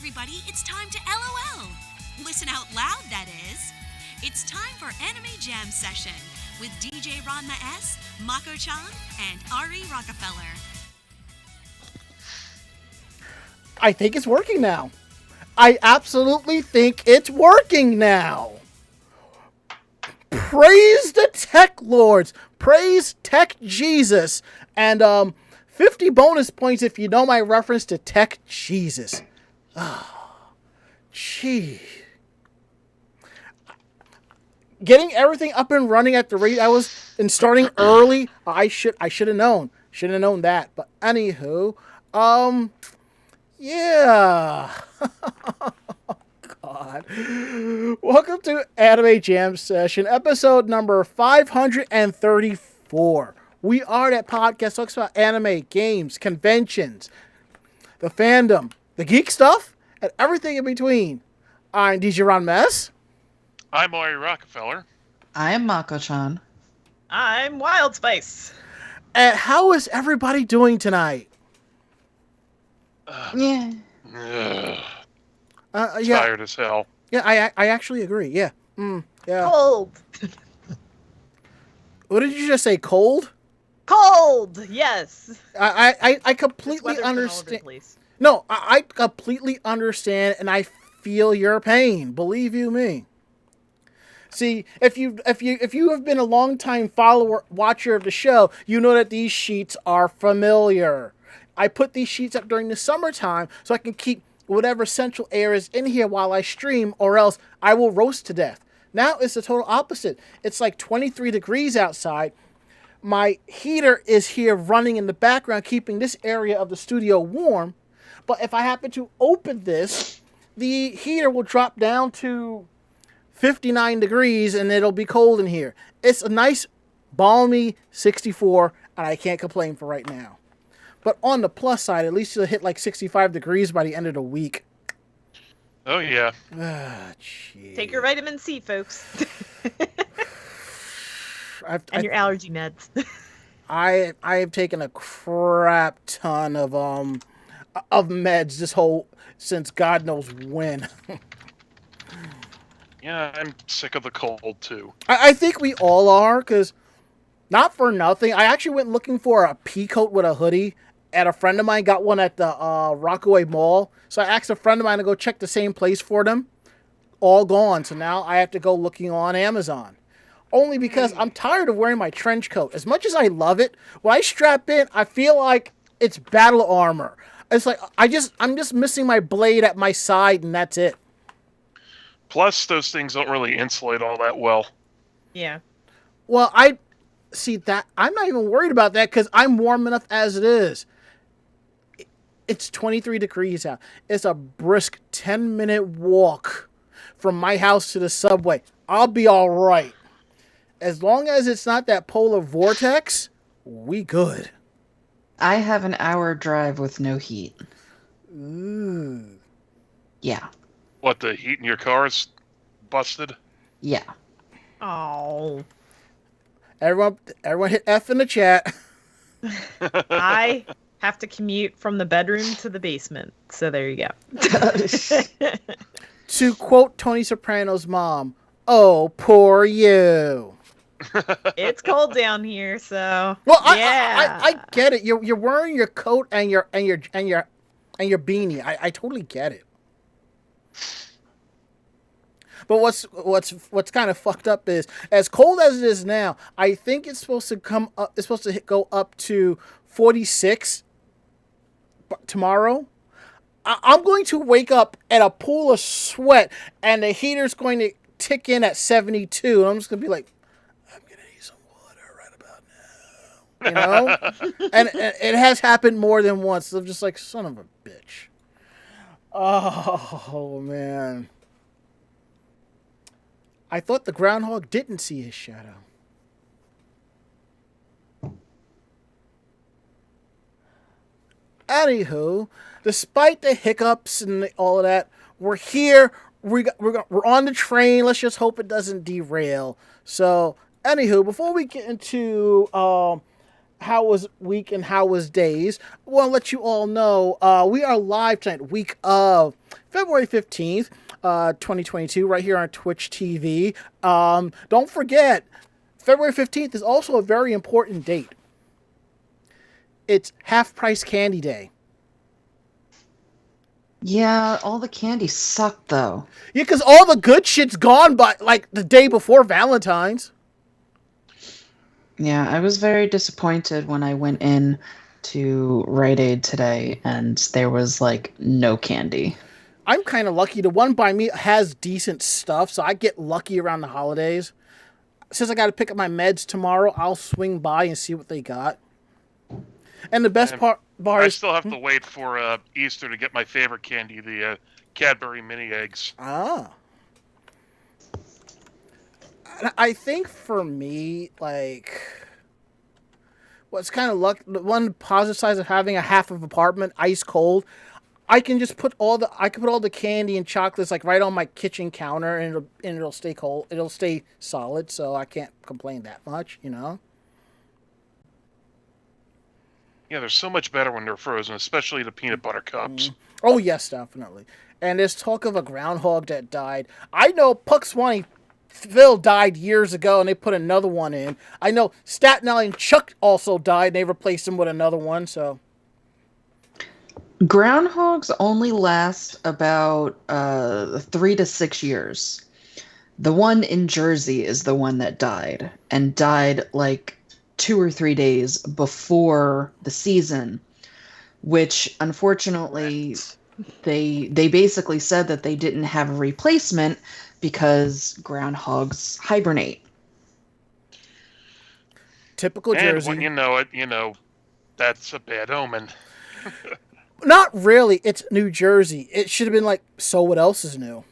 everybody, it's time to LOL. Listen out loud, that is. It's time for Anime Jam Session with DJ Ranma S., Mako-chan, and Ari Rockefeller. I think it's working now. I absolutely think it's working now. Praise the tech lords. Praise tech Jesus. And 50 bonus points if you know my reference to tech Jesus. Oh, gee. Getting everything up and running at the rate I was and starting early, I should have known. Should have known that. But anywho, yeah. God. Welcome to Anime Jam Session, episode number 534. We are that podcast that talks about anime, games, conventions, the fandom, the geek stuff, and everything in between. I'm DJ Ron Mess. I'm Ari Rockefeller. I'm Mako-chan. I'm Wild Spice. And how is everybody doing tonight? Yeah. Tired as hell. Yeah, I actually agree. Yeah. Yeah. Cold. What did you just say? Cold? Cold. Yes. I completely understand. No, I completely understand, and I feel your pain. Believe you me. See, if you have been a long-time watcher of the show, you know that these sheets are familiar. I put these sheets up during the summertime so I can keep whatever central air is in here while I stream, or else I will roast to death. Now it's the total opposite. It's like 23 degrees outside. My heater is here running in the background, keeping this area of the studio warm. But if I happen to open this, the heater will drop down to 59 degrees and it'll be cold in here. It's a nice, balmy 64, and I can't complain for right now. But on the plus side, at least it'll hit like 65 degrees by the end of the week. Oh, yeah. Take your vitamin C, folks. And your allergy meds. I have taken a crap ton of meds since God knows when. Yeah, I'm sick of the cold, too. I think we all are, because not for nothing, I actually went looking for a pea coat with a hoodie, and a friend of mine got one at the Rockaway Mall. So I asked a friend of mine to go check the same place for them. All gone. So now I have to go looking on Amazon. Only because I'm tired of wearing my trench coat. As much as I love it, when I strap in, I feel like it's battle armor. It's like I'm just missing my blade at my side, and that's it. Plus, those things don't really insulate all that well. Yeah. Well, I'm not even worried about that because I'm warm enough as it is. It's 23 degrees out. It's a brisk 10-minute walk from my house to the subway. I'll be all right. As long as it's not that polar vortex, we good. I have an hour drive with no heat. Ooh. Yeah. What, the heat in your car is busted? Yeah. Oh. Everyone hit F in the chat. I have to commute from the bedroom to the basement. So there you go. To quote Tony Soprano's mom, "Oh, poor you." It's cold down here, so well, yeah. I get it. You're wearing your coat and your beanie. I totally get it. But what's kind of fucked up is, as cold as it is now, I think it's supposed to come up. It's supposed to go up to 46 tomorrow. I'm going to wake up at a pool of sweat, and the heater's going to tick in at 72, and I'm just going to be like, I'm going to need some water right about now. You know? And it has happened more than once. I'm just like, son of a bitch. Oh, man. I thought the groundhog didn't see his shadow. Anywho, despite the hiccups and all of that, we're here. We're on the train. Let's just hope it doesn't derail. So, anywho, before we get into how was week and how was days. I want to let you all know we are live tonight, week of February 15th, 2022, right here on Twitch TV. Don't forget, February 15th is also a very important date. It's Half Price Candy Day. Yeah, all the candy sucked, though. Yeah, because all the good shit's gone by, like, the day before Valentine's. Yeah, I was very disappointed when I went in to Rite Aid today and there was, like, no candy. I'm kind of lucky. The one by me has decent stuff, so I get lucky around the holidays. Since I got to pick up my meds tomorrow, I'll swing by and see what they got. And the best part is... I still have to wait for Easter to get my favorite candy, the Cadbury mini eggs. Ah. I think for me, like... what's kind of luck... the one positive side of having a half of apartment, ice cold... I can just put all the candy and chocolates like right on my kitchen counter, and it'll stay cold. It'll stay solid, so I can't complain that much, you know. Yeah, they're so much better when they're frozen, especially the peanut butter cups. Oh yes, definitely. And there's talk of a groundhog that died. I know Puxswanny Phil died years ago, and they put another one in. I know Staten Island Chuck also died, and they replaced him with another one. So. Groundhogs only last about 3 to 6 years. The one in Jersey is the one that died, and died like 2 or 3 days before the season, which unfortunately they basically said that they didn't have a replacement because groundhogs hibernate. Typical Jersey. And when you know it, that's a bad omen. Not really. It's New Jersey. It should have been like, so what else is new?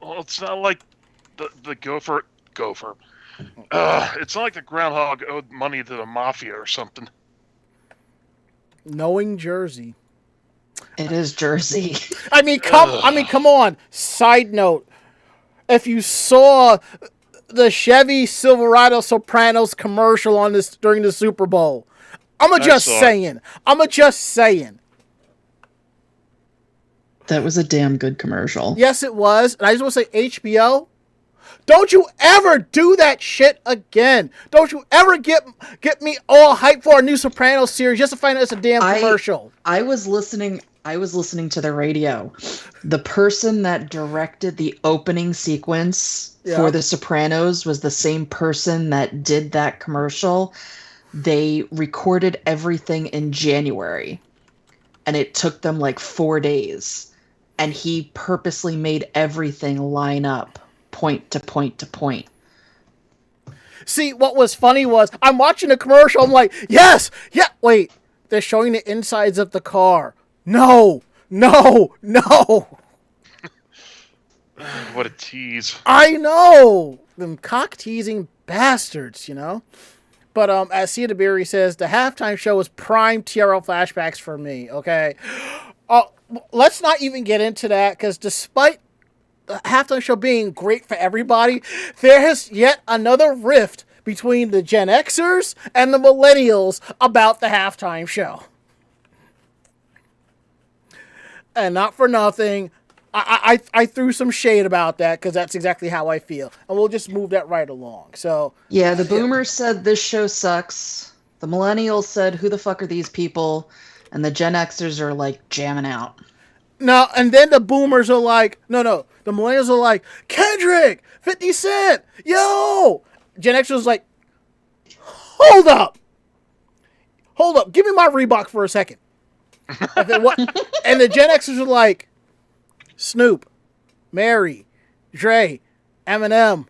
Well, it's not like the gopher. It's not like the groundhog owed money to the mafia or something. Knowing Jersey. It is Jersey. I mean, come on. Side note: if you saw the Chevy Silverado Sopranos commercial on this during the Super Bowl. I'm just saying. That was a damn good commercial. Yes, it was. And I just want to say, HBO, don't you ever do that shit again. Don't you ever get me all hyped for a new Sopranos series just to find out it's a damn commercial. I was listening to the radio. The person that directed the opening sequence for The Sopranos was the same person that did that commercial. They recorded everything in January, and it took them like 4 days, and he purposely made everything line up point to point to point. See, what was funny was I'm watching a commercial. I'm like, yes, yeah, wait, they're showing the insides of the car. No. What a tease. I know. Them cock-teasing bastards, you know? But as Cia DeBerry says, the halftime show was prime TRL flashbacks for me, okay? Let's not even get into that, because despite the halftime show being great for everybody, there is yet another rift between the Gen Xers and the millennials about the halftime show. And not for nothing, I threw some shade about that because that's exactly how I feel. And we'll just move that right along. So yeah, the boomers said this show sucks. The millennials said, who the fuck are these people? And the Gen Xers are like jamming out. No, and then the boomers are like, no. The millennials are like, Kendrick, 50 Cent, yo! Gen Xers was like, hold up. Give me my Reebok for a second. And the Gen Xers are like, Snoop, Mary, Dre, Eminem.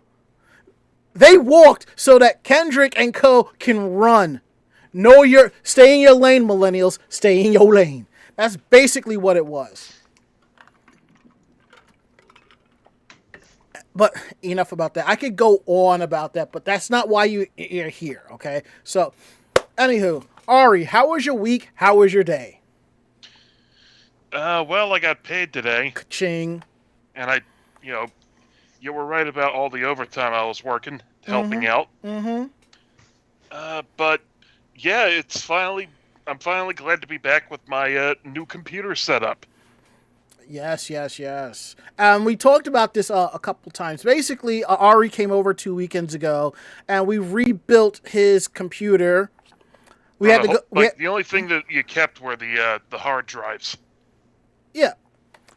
They walked so that Kendrick and co. can run. Stay in your lane, millennials. Stay in your lane. That's basically what it was. But enough about that. I could go on about that, but that's not why you're here, okay? So, anywho, Ari, how was your week? How was your day? Well, I got paid today. Ka-ching. And you were right about all the overtime I was working, helping out. Mm-hmm. But yeah, I'm finally glad to be back with my new computer setup. Yes. We talked about this a couple times. Basically, Ari came over 2 weekends ago, and we rebuilt his computer. We had to go. The only thing that you kept were the hard drives. Yeah.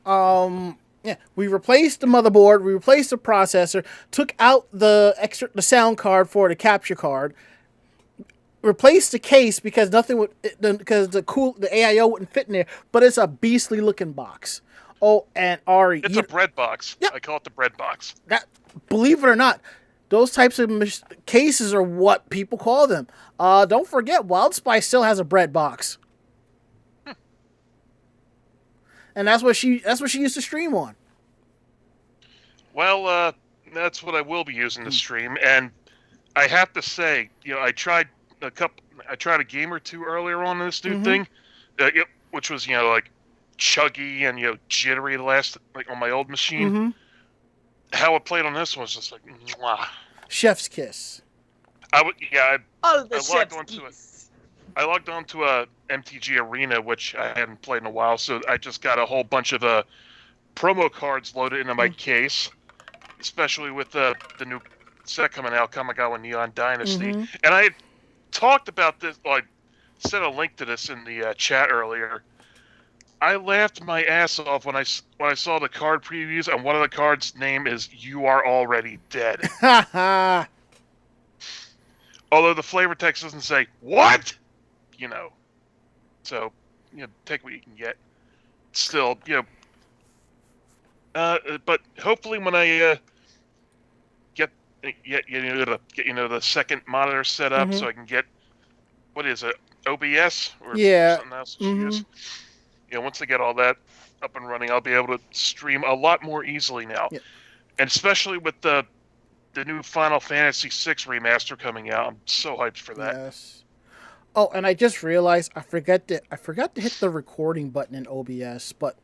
Yeah. We replaced the motherboard. We replaced the processor. Took out the sound card for the capture card. Replaced the case because the AIO wouldn't fit in there. But it's a beastly looking box. Oh, and Ari, it's a bread box. Yep. I call it the bread box. Believe it or not, those types of cases are what people call them. Don't forget, Wild Spice still has a bread box, and that's what she used to stream on. Well, that's what I will be using to stream, and I have to say, I tried a game or two earlier on in this new thing, which was like chuggy and jittery on my old machine. Mm-hmm. How it played on this one was just like mwah. Chef's kiss. I logged onto a MTG Arena, which I hadn't played in a while, so I just got a whole bunch of promo cards loaded into my case, especially with the new set coming out, Kamigawa Neon Dynasty. And I had talked about this, I sent a link to this in the chat earlier. I laughed my ass off when I saw the card previews, and one of the cards' name is "You Are Already Dead." Although the flavor text doesn't say what, so take what you can get. Still, but hopefully when I get the second monitor set up, so I can get what is it, OBS or something else to use. Once I get all that up and running, I'll be able to stream a lot more easily now. Yep. And especially with the new Final Fantasy VI remaster coming out, I'm so hyped for that. Yes. Oh, and I just realized I forgot to hit the recording button in OBS, but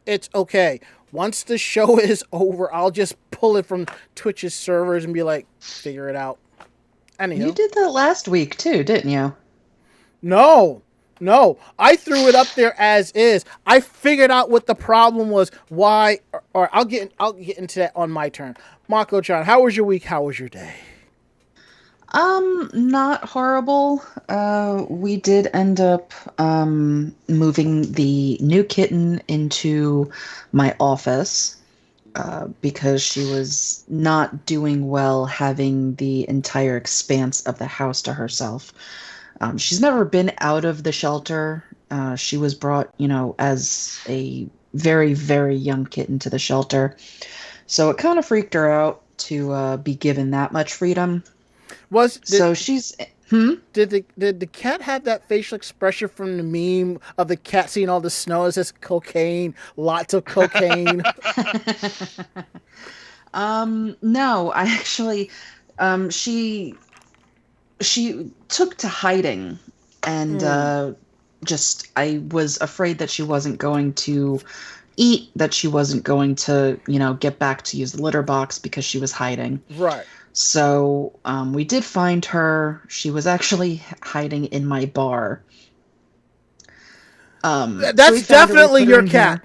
it's okay. Once the show is over, I'll just pull it from Twitch's servers and be like, figure it out. Anyhow. You did that last week too, didn't you? No, I threw it up there as is. I figured out what the problem was. Why? Or I'll get into that on my turn. Mako-chan, how was your week? How was your day? Not horrible. We did end up moving the new kitten into my office because she was not doing well having the entire expanse of the house to herself. She's never been out of the shelter. She was brought, as a very, very young kitten to the shelter. So it kind of freaked her out to be given that much freedom. Did the cat have that facial expression from the meme of the cat seeing all the snow? It says cocaine, lots of cocaine. No, I actually, she took to hiding, and I was afraid that she wasn't going to eat, that she wasn't going to, get back to use the litter box because she was hiding. Right. So we did find her. She was actually hiding in my bar. That's definitely your cat.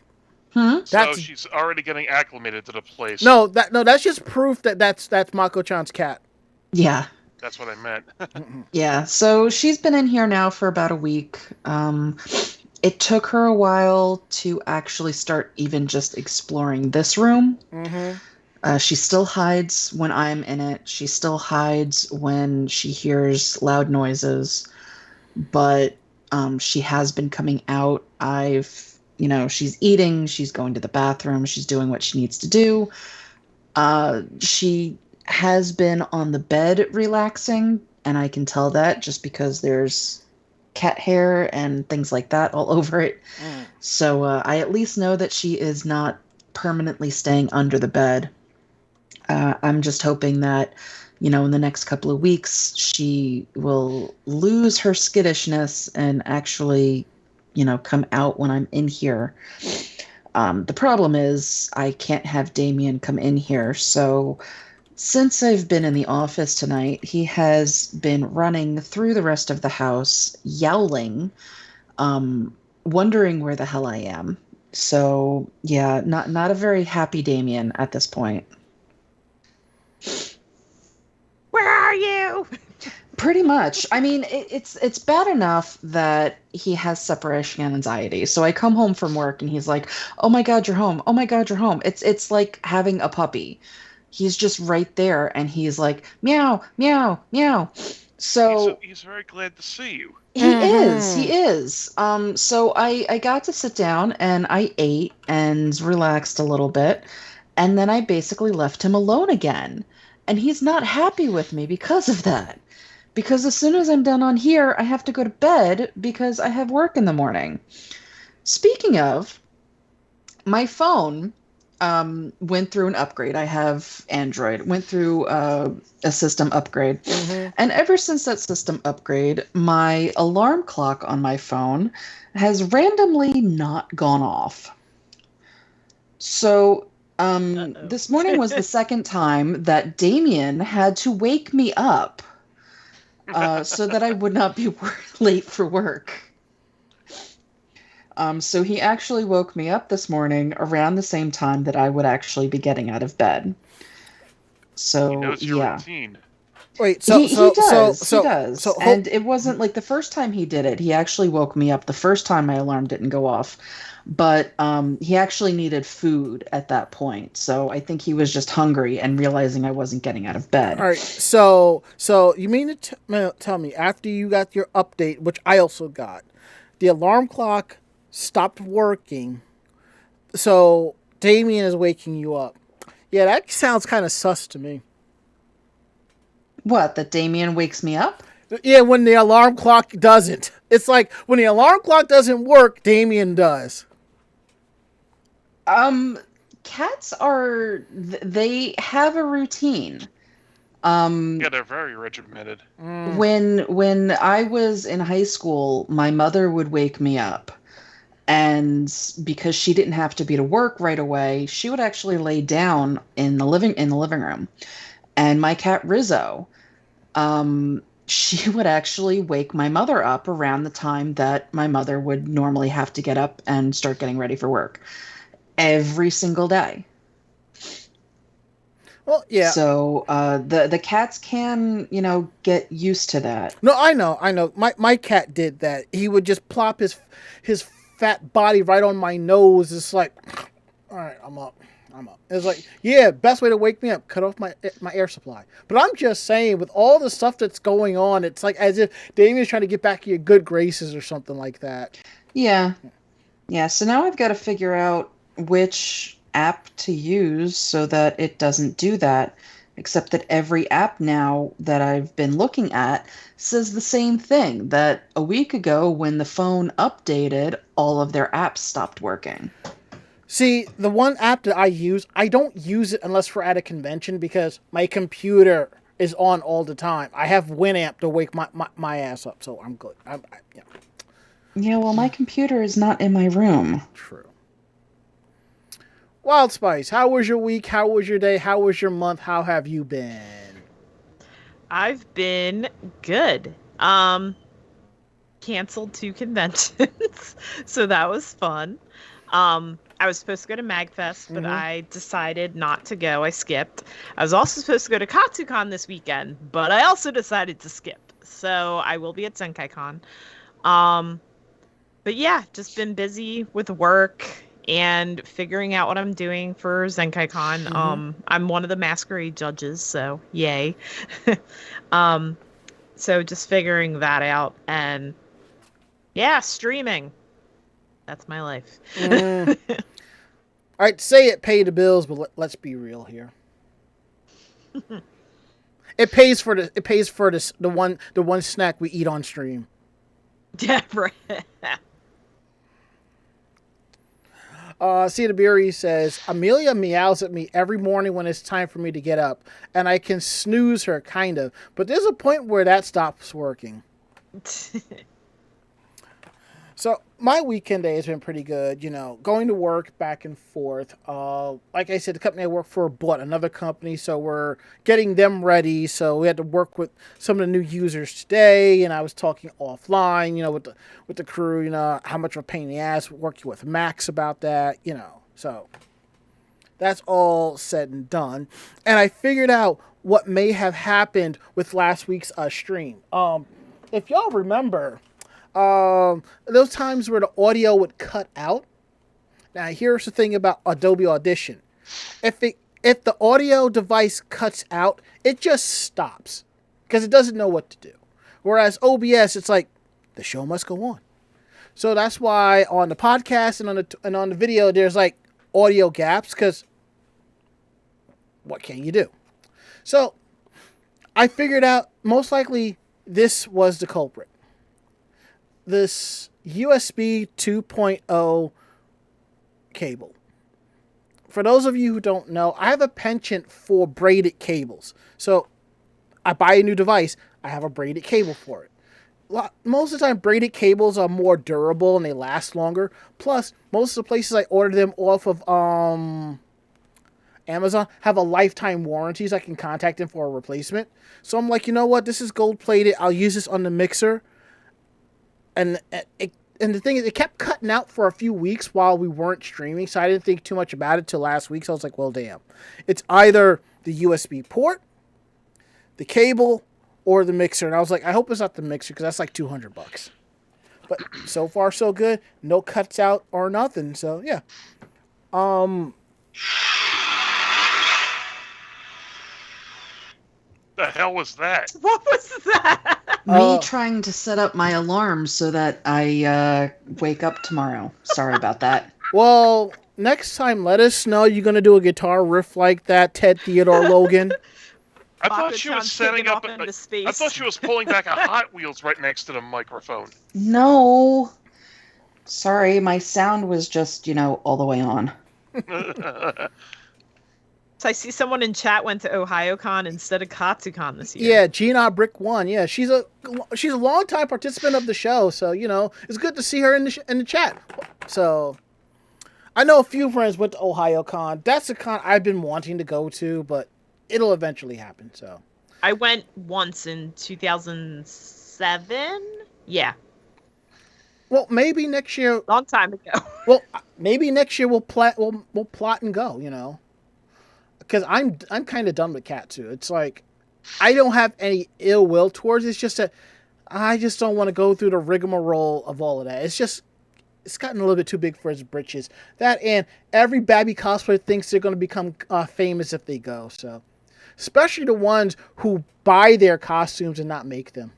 So she's already getting acclimated to the place. No, that's just proof that's Mako-chan's cat. Yeah. That's what I meant. Yeah, so she's been in here now for about a week. It took her a while to actually start even just exploring this room. She still hides when I'm in it. She still hides when she hears loud noises. But she has been coming out. She's eating. She's going to the bathroom. She's doing what she needs to do. She has been on the bed relaxing, and I can tell that just because there's cat hair and things like that all over it. So I at least know that she is not permanently staying under the bed. I'm just hoping that, in the next couple of weeks, she will lose her skittishness and actually, come out when I'm in here. The problem is I can't have Damien come in here, so Since I've been in the office tonight, he has been running through the rest of the house, yowling, wondering where the hell I am. So, yeah, not a very happy Damien at this point. Where are you? Pretty much. I mean, it's bad enough that he has separation anxiety. So I come home from work and he's like, "Oh my God, you're home. Oh my God, you're home." It's like having a puppy. He's just right there and he's like, meow, meow, meow. So he's very glad to see you. He is. So I got to sit down and I ate and relaxed a little bit. And then I basically left him alone again. And he's not happy with me because of that. Because as soon as I'm done on here, I have to go to bed because I have work in the morning. Speaking of, my phone went through an upgrade. I have Android. Went through a system upgrade. And ever since that system upgrade, my alarm clock on my phone has randomly not gone off. So this morning was the second time that Damien had to wake me up so that I would not be late for work. So he actually woke me up this morning around the same time that I would actually be getting out of bed. So he knows your routine. Wait, he does. And it wasn't like the first time he did it. He actually woke me up the first time my alarm didn't go off. But he actually needed food at that point. So I think he was just hungry and realizing I wasn't getting out of bed. All right. So you mean to tell me after you got your update, which I also got, the alarm clock stopped working, so Damien is waking you up. Yeah, that sounds kind of sus to me. What, that Damien wakes me up? Yeah, when the alarm clock doesn't. It's like when the alarm clock doesn't work, Damien does. Cats they have a routine. Yeah, they're very regimented. When I was in high school, my mother would wake me up. And because she didn't have to be to work right away, she would actually lay down in the living room. And my cat Rizzo, she would actually wake my mother up around the time that my mother would normally have to get up and start getting ready for work. Every single day. Well, yeah. So the cats can, get used to that. No, I know. My cat did that. He would just plop his fat body right on my nose. It's like, all right, I'm up. It's like, yeah, best way to wake me up, cut off my air supply. But I'm just saying, with all the stuff that's going on, it's like as if Damien's trying to get back to your good graces or something like that. Yeah. So now I've got to figure out which app to use so that it doesn't do that. Except that every app now that I've been looking at says the same thing, that a week ago when the phone updated, all of their apps stopped working. See, the one app that I use, I don't use it unless we're at a convention because my computer is on all the time. I have Winamp to wake my ass up, so I'm good. Yeah, well, my computer is not in my room. True. Wild Spice, how was your week? How was your day? How was your month? How have you been? I've been good. Canceled 2 conventions, so that was fun. I was supposed to go to MagFest, but I decided not to go. I skipped. I was also supposed to go to KatsuCon this weekend, but I also decided to skip. So I will be at ZenkaiCon. But yeah, just been busy with work and figuring out what I'm doing for ZenkaiCon. I'm one of the masquerade judges, so yay. So just figuring that out, and yeah, streaming. That's my life. All right, say it pay the bills, but let's be real here. It pays for the one snack we eat on stream. Yeah, right. Cedar Beery says, Amelia meows at me every morning when it's time for me to get up, and I can snooze her, kind of, but there's a point where that stops working. So my weekend day has been pretty good, going to work back and forth. Like I said, the company I work for bought another company, so we're getting them ready. So we had to work with some of the new users today, and I was talking offline, with the crew, how much of a pain in the ass working with Max about that, So that's all said and done. And I figured out what may have happened with last week's stream. If y'all remember, those times where the audio would cut out. Now, here's the thing about Adobe Audition. If the audio device cuts out, it just stops because it doesn't know what to do. Whereas OBS, it's like the show must go on. So that's why on the podcast and on the video, there's like audio gaps because what can you do? So I figured out most likely this was the culprit. This USB 2.0 cable. For those of you who don't know, I have a penchant for braided cables. So I buy a new device, I have a braided cable for it. Most of the time, braided cables are more durable and they last longer. Plus, most of the places I order them off of Amazon have a lifetime warranty, so I can contact them for a replacement. So I'm like, you know what? This is gold plated. I'll use this on the mixer. And the thing is, it kept cutting out for a few weeks while we weren't streaming, so I didn't think too much about it till last week. So I was like, well, damn. It's either the USB port, the cable, or the mixer. And I was like, I hope it's not the mixer because that's like $200. But so far, so good. No cuts out or nothing. So, yeah. The hell was that? What was that? Me trying to set up my alarm so that I wake up tomorrow. Sorry about that. Well, next time, let us know you're going to do a guitar riff like that, Ted Theodore Logan. I thought she was setting up. I thought she was pulling back a Hot Wheels right next to the microphone. No. Sorry, my sound was just, all the way on. So I see someone in chat went to OhioCon instead of KatsuCon this year. Yeah, Gina Brick won. Yeah, she's a longtime participant of the show, so it's good to see her in the chat. So I know a few friends went to OhioCon. That's a con I've been wanting to go to, but it'll eventually happen. So I went once in 2007. Yeah. Well, maybe next year. Long time ago. Well, maybe next year we'll plot and go. Because I'm kind of done with Katsu. It's like I don't have any ill will towards it. It's just that I just don't want to go through the rigmarole of all of that. It's gotten a little bit too big for his britches. That and every Babby cosplayer thinks they're going to become famous if they go. So, especially the ones who buy their costumes and not make them.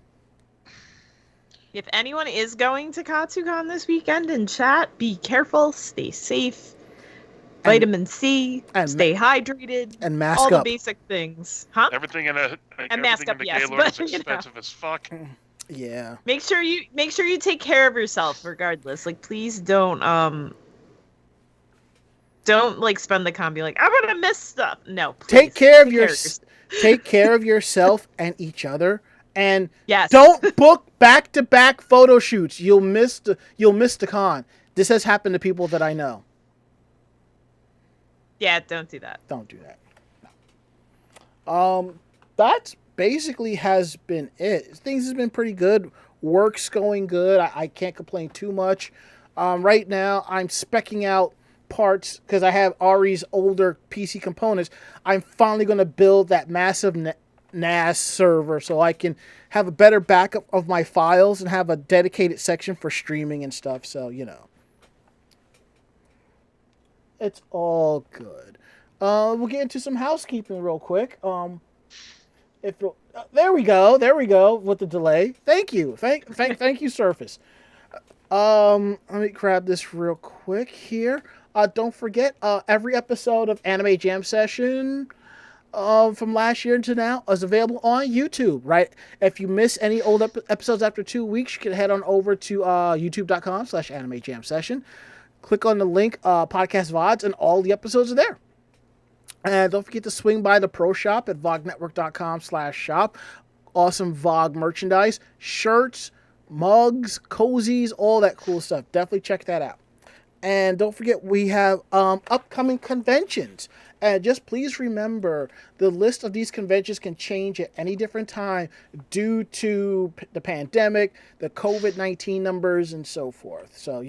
If anyone is going to KatsuCon this weekend in chat, be careful, stay safe. Vitamin C, stay hydrated, and mask all up. The basic things, huh? Everything in a and mask up, yes, but is expensive as fuck. Yeah. Make sure you take care of yourself, regardless. Like, please don't like spend the con be like, I'm gonna miss stuff. No, please. Take care of yourself and each other, and yes. Don't book back-to-back photo shoots. You'll miss the con. This has happened to people that I know. Yeah, don't do that. Don't do that. No. That's basically has been it. Things has been pretty good. Work's going good. I can't complain too much. Right now, I'm speccing out parts because I have Ari's older PC components. I'm finally going to build that massive NAS server so I can have a better backup of my files and have a dedicated section for streaming and stuff. So, it's all good. We'll get into some housekeeping real quick. There we go with the delay. Thank you. Thank you, Surface. Let me grab this real quick here. Don't forget, every episode of Anime Jam Session from last year to now is available on YouTube, right? If you miss any old episodes after 2 weeks, you can head on over to youtube.com/Anime Jam Session. Click on the link, Podcast VODs, and all the episodes are there. And don't forget to swing by the Pro Shop at vognetwork.com/shop. Awesome VOG merchandise, shirts, mugs, cozies, all that cool stuff. Definitely check that out. And don't forget, we have upcoming conventions. And just please remember, the list of these conventions can change at any different time due to the pandemic, the COVID-19 numbers, and so forth. So,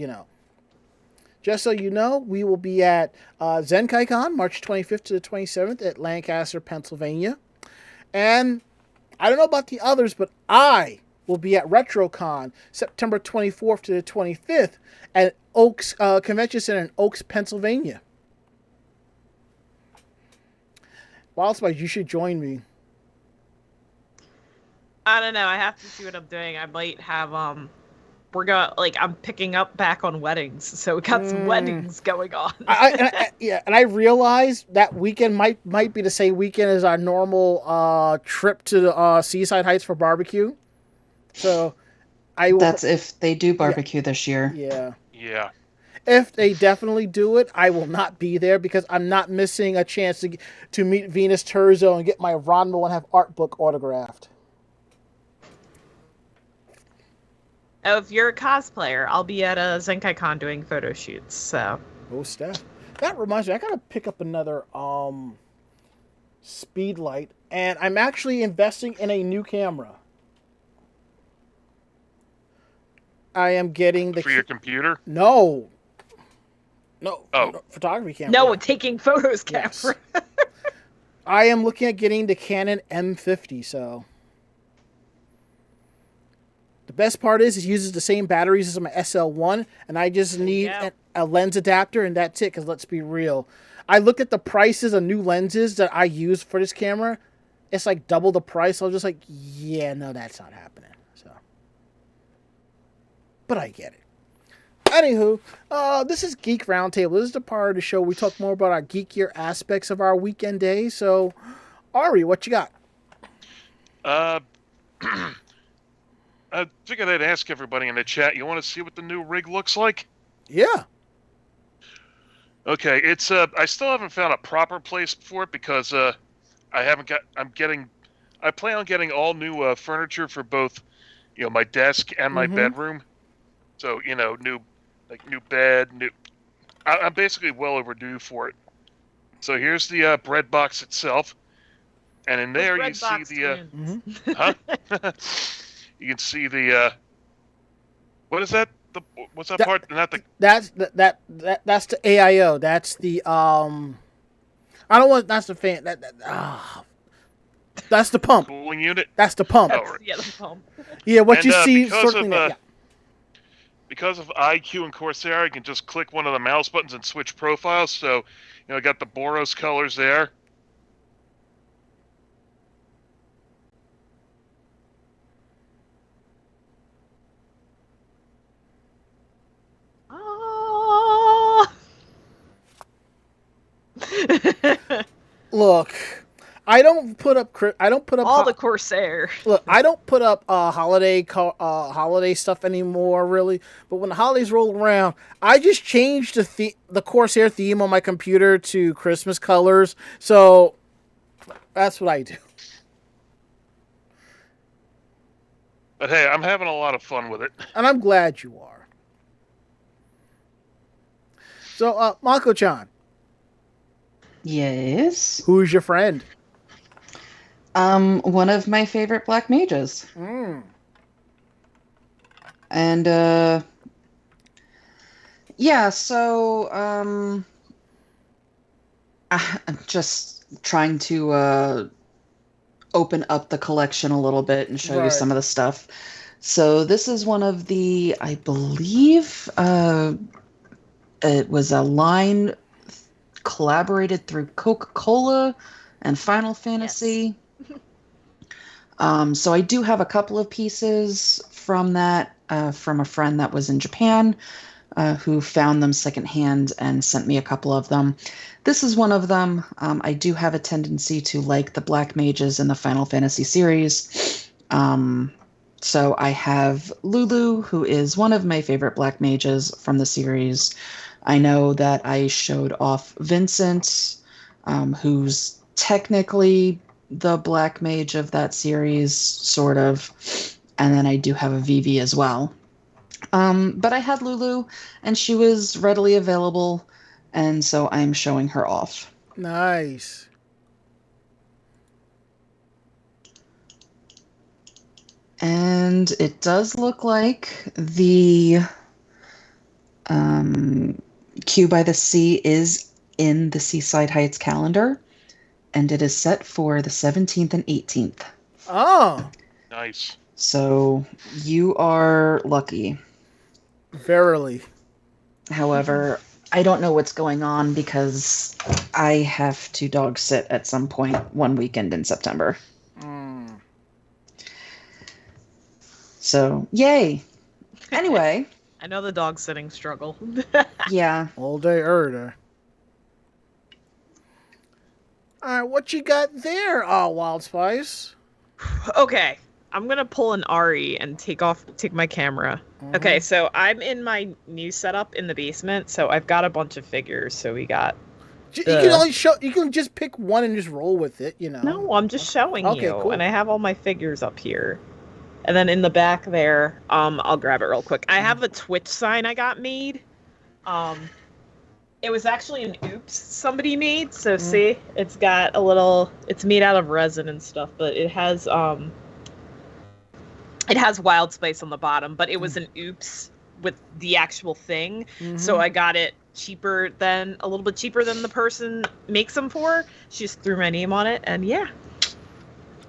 just so you know, we will be at ZenkaiCon, March 25th to the 27th at Lancaster, Pennsylvania. And I don't know about the others, but I will be at RetroCon, September 24th to the 25th at Oaks Convention Center in Oaks, Pennsylvania. Wild Spice, you should join me. I don't know. I have to see what I'm doing. I might have I'm picking up back on weddings, so we got some weddings going on. And I realized that weekend might be the same weekend as our normal trip to the Seaside Heights for barbecue. So that's if they do barbecue this year. Yeah. Yeah. If they definitely do it, I will not be there because I'm not missing a chance to meet Venus Terzo and get my Ranma 1/2 art book autographed. Oh, if you're a cosplayer, I'll be at a ZenkaiCon doing photo shoots. So. Oh, Steph. That reminds me, I gotta pick up another speed light, and I'm actually investing in a new camera. I am getting for your computer? No, photography camera. No, taking photos camera. Yes. I am looking at getting the Canon M50, so. The best part is it uses the same batteries as my SL1, and I just need a lens adapter, and that's it, because let's be real. I looked at the prices of new lenses that I use for this camera. It's like double the price. I was just like, yeah, no, that's not happening. So, but I get it. Anywho, this is Geek Roundtable. This is the part of the show we talk more about our geekier aspects of our weekend day. So, Ari, what you got? I figured I'd ask everybody in the chat. You want to see what the new rig looks like? Yeah. Okay, it's I still haven't found a proper place for it because I plan on getting all new furniture for both, my desk and my bedroom. So, new bed, I'm basically well overdue for it. So here's the bread box itself, and in there you see the you can see the what is that? What's that part? Not the that's the AIO. That's the I don't want. That's the fan. That's the pump. Cooling unit. That's the pump. Yeah, the pump. Yeah, what you see. Certainly. Because of IQ and Corsair, I can just click one of the mouse buttons and switch profiles. So, I got the Boros colors there. Look, I don't put up all the Corsair. Look, I don't put up holiday stuff anymore, really. But when the holidays roll around, I just change the Corsair theme on my computer to Christmas colors. So that's what I do. But hey, I'm having a lot of fun with it, and I'm glad you are. So, Mako-chan. Yes. Who's your friend? One of my favorite black mages. And yeah, so I'm just trying to open up the collection a little bit and show you some of the stuff. So this is one of the, I believe, it was a line collaborated through Coca-Cola and Final Fantasy. Yes. So I do have a couple of pieces from that, from a friend that was in Japan, who found them secondhand and sent me a couple of them. This is one of them. I do have a tendency to like the black mages in the Final Fantasy series. So I have Lulu, who is one of my favorite black mages from the series. I know that I showed off Vincent, who's technically the black mage of that series, sort of. And then I do have a Vivi as well. But I had Lulu, and she was readily available, and so I'm showing her off. Nice. And it does look like the Queue by the Sea is in the Seaside Heights calendar, and it is set for the 17th and 18th. Oh. Nice. So you are lucky. Verily. However, I don't know what's going on because I have to dog sit at some point one weekend in September. So, yay. Anyway. I know the dog sitting struggle. Yeah. All day, every day. All right, what you got there, Wild Spice? Okay. I'm going to pull an Ari and take my camera. Mm-hmm. Okay, so I'm in my new setup in the basement, so I've got a bunch of figures. So we got... You can just pick one and just roll with it, you know. No, I'm just showing you. Cool. And I have all my figures up here. And then in the back there, I'll grab it real quick. I have a Twitch sign I got made. It was actually an oops somebody made. So see, it's got a little, it's made out of resin and stuff, but it has Wild Spice on the bottom, but it was an oops with the actual thing. Mm-hmm. So I got it a little bit cheaper than the person makes them for. She just threw my name on it, and yeah.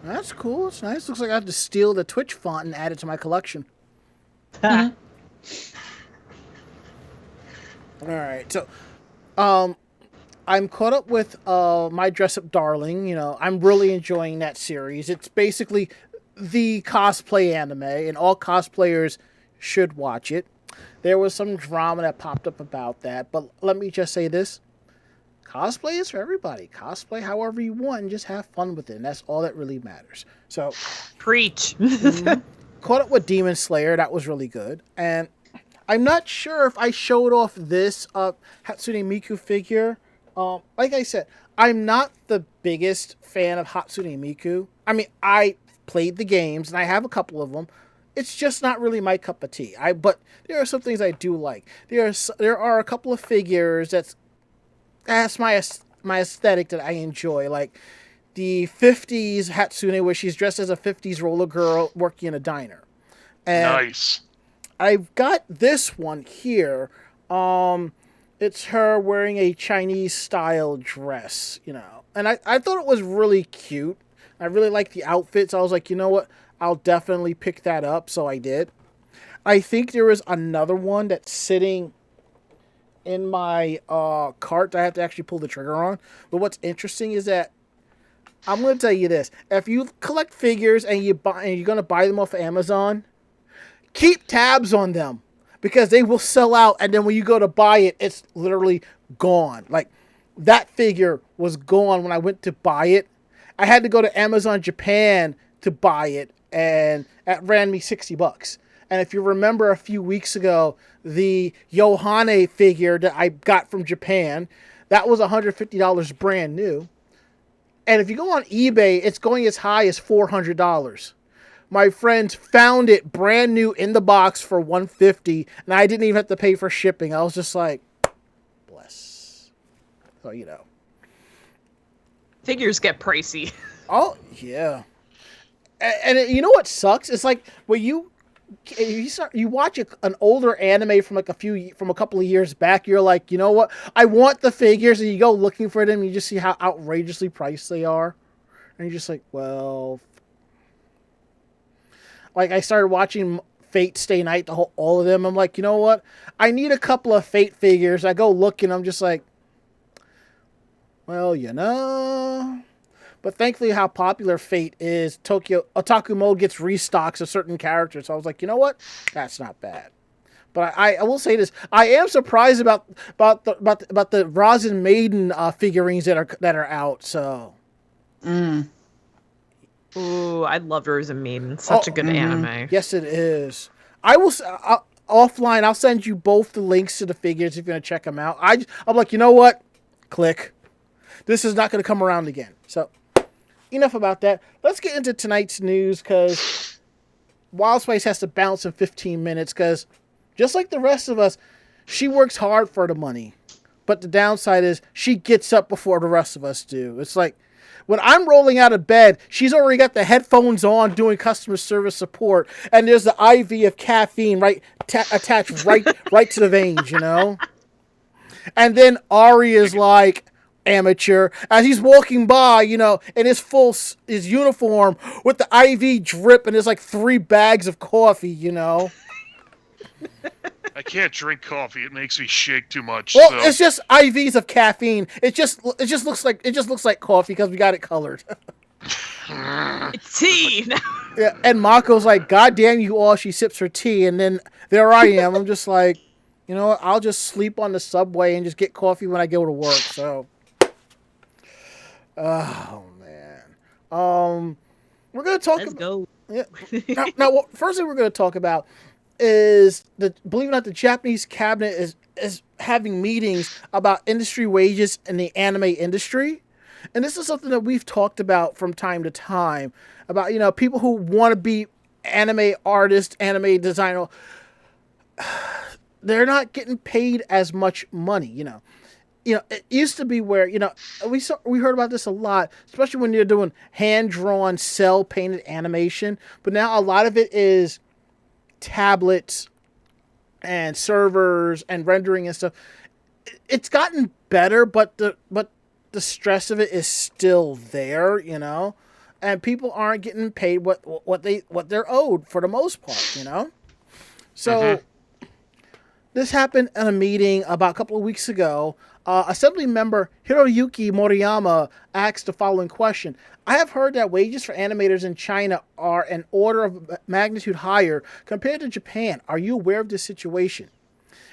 That's cool. It's nice. Looks like I have to steal the Twitch font and add it to my collection. Mm-hmm. All right. So, I'm caught up with My Dress Up Darling. You know, I'm really enjoying that series. It's basically the cosplay anime, and all cosplayers should watch it. There was some drama that popped up about that, but let me just say this. Cosplay is for everybody. Cosplay however you want and just have fun with it. And that's all that really matters. So, preach. Caught up with Demon Slayer. That was really good. And I'm not sure if I showed off this Hatsune Miku figure. Like I said, I'm not the biggest fan of Hatsune Miku. I mean, I played the games and I have a couple of them. It's just not really my cup of tea. But there are some things I do like. There are a couple of figures that's my aesthetic that I enjoy, like the 50s Hatsune where she's dressed as a 50s roller girl working in a diner. And nice. I've got this one here. It's her wearing a Chinese style dress, you know. And I thought it was really cute. I really like the outfits. I was like, you know what? I'll definitely pick that up. So I did. I think there is another one that's sitting in my cart that I have to actually pull the trigger on. But what's interesting is that I'm going to tell you this. If you collect figures and you're going to buy them off of Amazon, keep tabs on them because they will sell out. And then when you go to buy it, it's literally gone. Like that figure was gone when I went to buy it. I had to go to Amazon Japan to buy it, and that ran me $60. And if you remember a few weeks ago, the Yohane figure that I got from Japan, that was $150 brand new. And if you go on eBay, it's going as high as $400. My friends found it brand new in the box for $150, and I didn't even have to pay for shipping. I was just like, bless. So, you know. Figures get pricey. Oh, yeah. And you know what sucks? It's like when you watch an older anime from from a couple of years back, you're like, you know what? I want the figures, and you go looking for them, and you just see how outrageously priced they are, and you're just like, well, like I started watching Fate Stay Night, all of them. I'm like, you know what? I need a couple of Fate figures. I go looking, I'm just like, well, you know. But thankfully, how popular Fate is, Tokyo Otaku Mode gets restocks of certain characters. So I was like, you know what? That's not bad. But I will say this: I am surprised about the Rosin Maiden figurines that are out. So, Ooh, I love Rosin Maiden. Such a good anime. Yes, it is. Offline. I'll send you both the links to the figures if you're gonna check them out. I'm like, you know what? Click. This is not gonna come around again. So. Enough about that. Let's get into tonight's news because Wild Spice has to bounce in 15 minutes because, just like the rest of us, she works hard for the money. But the downside is she gets up before the rest of us do. It's like, when I'm rolling out of bed, she's already got the headphones on doing customer service support, and there's the IV of caffeine attached right to the veins, you know? And then Ari is like, amateur, as he's walking by, you know, in his uniform with the IV drip, and there's like 3 bags of coffee, you know? I can't drink coffee. It makes me shake too much. Well, so. It's just IVs of caffeine. It just looks like coffee because we got it colored. It's tea. Yeah, and Mako's like, "God damn you all!" She sips her tea, and then there I am. I'm just like, you know what? I'll just sleep on the subway and just get coffee when I go to work. So, oh man, we're gonna talk. Let's go. Yeah. Now, first thing we're gonna talk about is believe it or not, the Japanese cabinet is having meetings about industry wages in the anime industry. And this is something that we've talked about from time to time about, you know, people who want to be anime artists, anime designer. They're not getting paid as much money, you know. It used to be where, you know, we heard about this a lot, especially when you're doing hand-drawn, cell-painted animation. But now a lot of it is tablets and servers and rendering and stuff. It's gotten better, but the stress of it is still there, you know, and people aren't getting paid what they're owed for the most part, you know. So this happened in a meeting about a couple of weeks ago. Assembly member Hiroyuki Moriyama asked the following question: I have heard that wages for animators in China are an order of magnitude higher compared to Japan. Are you aware of this situation?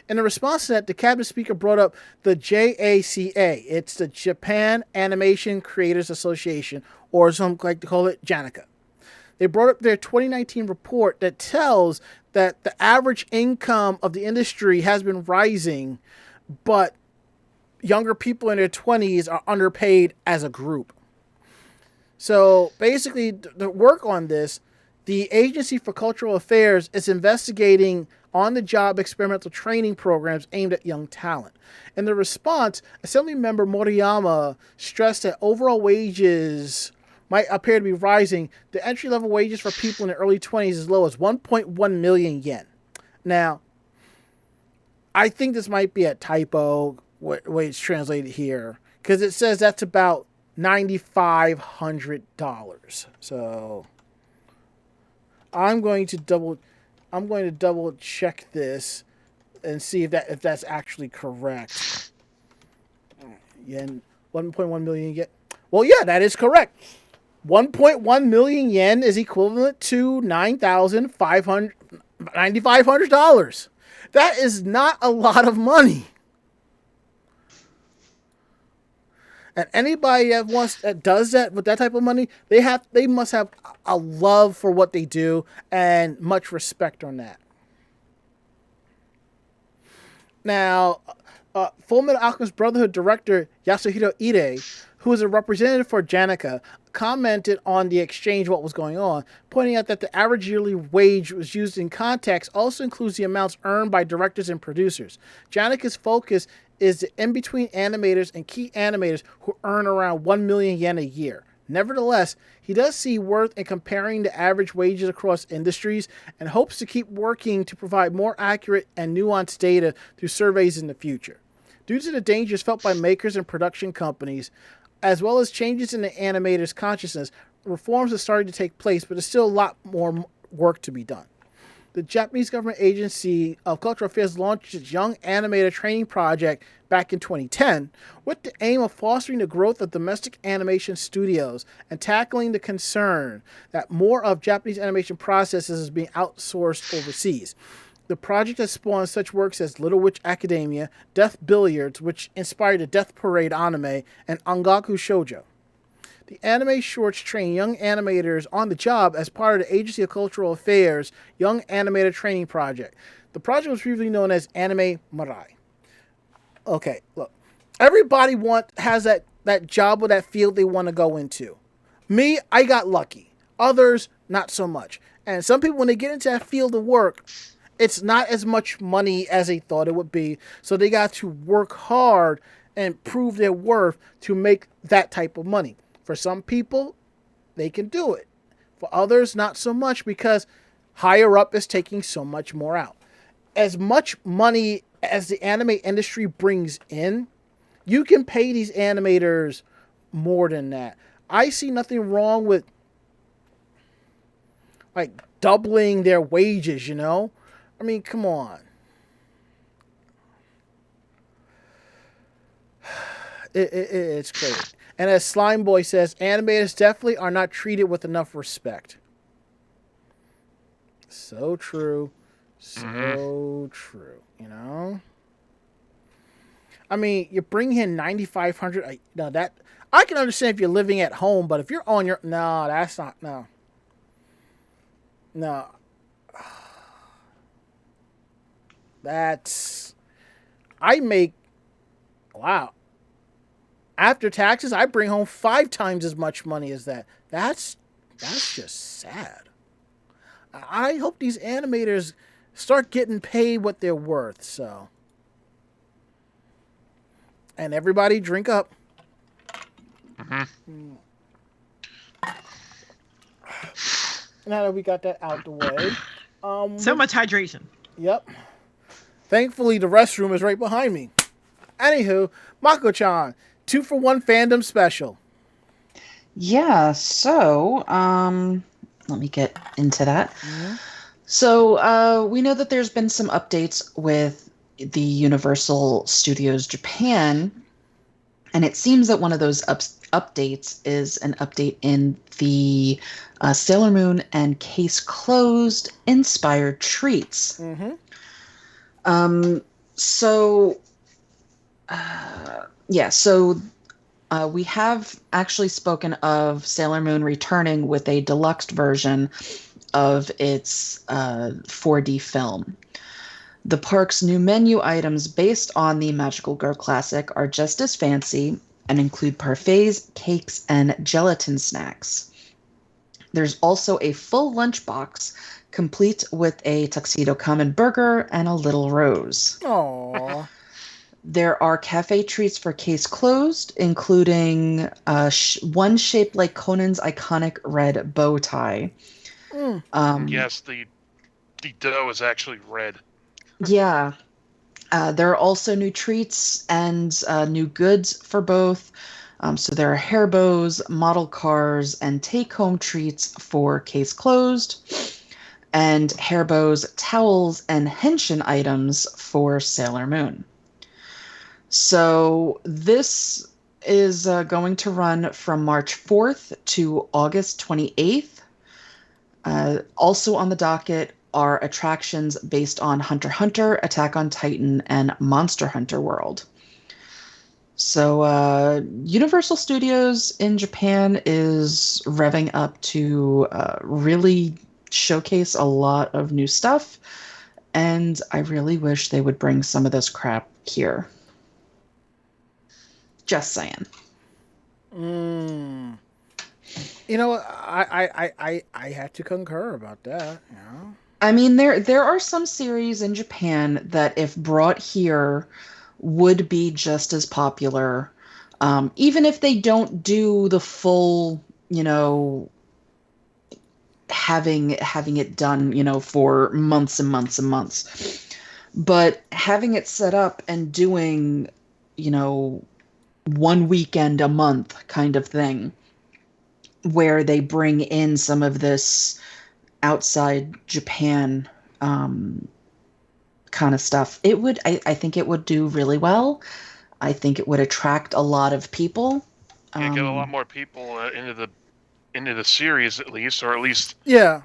In response to that, the cabinet speaker brought up the JACA. It's the Japan Animation Creators Association, or some like to call it JANICA. They brought up their 2019 report that tells that the average income of the industry has been rising, but younger people in their 20s are underpaid as a group. So basically, the work on this, the Agency for Cultural Affairs is investigating on-the-job experimental training programs aimed at young talent. In the response, Assembly member Moriyama stressed that overall wages might appear to be rising. The entry-level wages for people in the early 20s is as low as 1.1 million yen. Now, I think this might be a typo, way it's translated here, because it says that's about $9,500. So I'm going to double check this and see if that's actually correct. Yen, 1.1 million yen. Well, yeah, that is correct. 1.1 million yen is equivalent to $9,500. That is not a lot of money. And anybody that does that with that type of money, they must have a love for what they do and much respect on that. Now, Fullmetal Alchemist Brotherhood director Yasuhiro Ide, who is a representative for JANICA, commented on the exchange, what was going on, pointing out that the average yearly wage was used in context also includes the amounts earned by directors and producers. JANICA's focus is the in-between animators and key animators who earn around 1 million yen a year. Nevertheless, he does see worth in comparing the average wages across industries and hopes to keep working to provide more accurate and nuanced data through surveys in the future. Due to the dangers felt by makers and production companies, as well as changes in the animators' consciousness, reforms are starting to take place, but there's still a lot more work to be done. The Japanese Government Agency of Cultural Affairs launched its Young Animator Training Project back in 2010 with the aim of fostering the growth of domestic animation studios and tackling the concern that more of Japanese animation processes is being outsourced overseas. The project has spawned such works as Little Witch Academia, Death Billiards, which inspired the Death Parade anime, and Angaku Shoujo. The anime shorts train young animators on the job as part of the Agency of Cultural Affairs Young Animator Training Project. The project was previously known as Anime Marai. Okay, look. Everybody has that job or that field they want to go into. Me, I got lucky. Others, not so much. And some people, when they get into that field of work, it's not as much money as they thought it would be. So they got to work hard and prove their worth to make that type of money. For some people, they can do it. For others, not so much, because higher up is taking so much more out. As much money as the anime industry brings in, you can pay these animators more than that. I see nothing wrong with like doubling their wages, you know? I mean, come on. It's crazy. And as Slime Boy says, animators definitely are not treated with enough respect. So true. So true. You know? I mean, you bring in $9,500. No, that I can understand if you're living at home, but if you're on your... No, that's not... No. No. That's... I make... Wow. After taxes, I bring home 5 times as much money as that. That's just sad. I hope these animators start getting paid what they're worth, so... And everybody drink up. Mm-hmm. Now that we got that out the way. So much hydration. Yep. Thankfully, the restroom is right behind me. Anywho, Mako-chan, 2-for-1 fandom special. Yeah, so, let me get into that. Mm-hmm. So, we know that there's been some updates with the Universal Studios Japan, and it seems that one of those updates is an update in the Sailor Moon and Case Closed inspired treats. Mm-hmm. We have actually spoken of Sailor Moon returning with a deluxe version of its 4D film. The park's new menu items based on the Magical Girl Classic are just as fancy and include parfaits, cakes, and gelatin snacks. There's also a full lunchbox, complete with a Tuxedo Common burger and a little rose. Aww. There are cafe treats for Case Closed, including one shaped like Conan's iconic red bow tie. Yes, the dough is actually red. Yeah. There are also new treats and new goods for both. So there are hair bows, model cars, and take-home treats for Case Closed, and hair bows, towels, and henshin items for Sailor Moon. So this is going to run from March 4th to August 28th. Also on the docket are attractions based on Hunter x Hunter, Attack on Titan, and Monster Hunter World. So Universal Studios in Japan is revving up to really showcase a lot of new stuff, and I really wish they would bring some of this crap here. Just saying. You know, I have to concur about that. You know? I mean, there are some series in Japan that, if brought here, would be just as popular, even if they don't do the full, having it done, for months and months and months. But having it set up and doing, one weekend a month kind of thing, where they bring in some of this outside Japan kind of stuff, I think it would do really well. I think it would attract a lot of people. Get a lot more people into the series, at least, or at least vaguely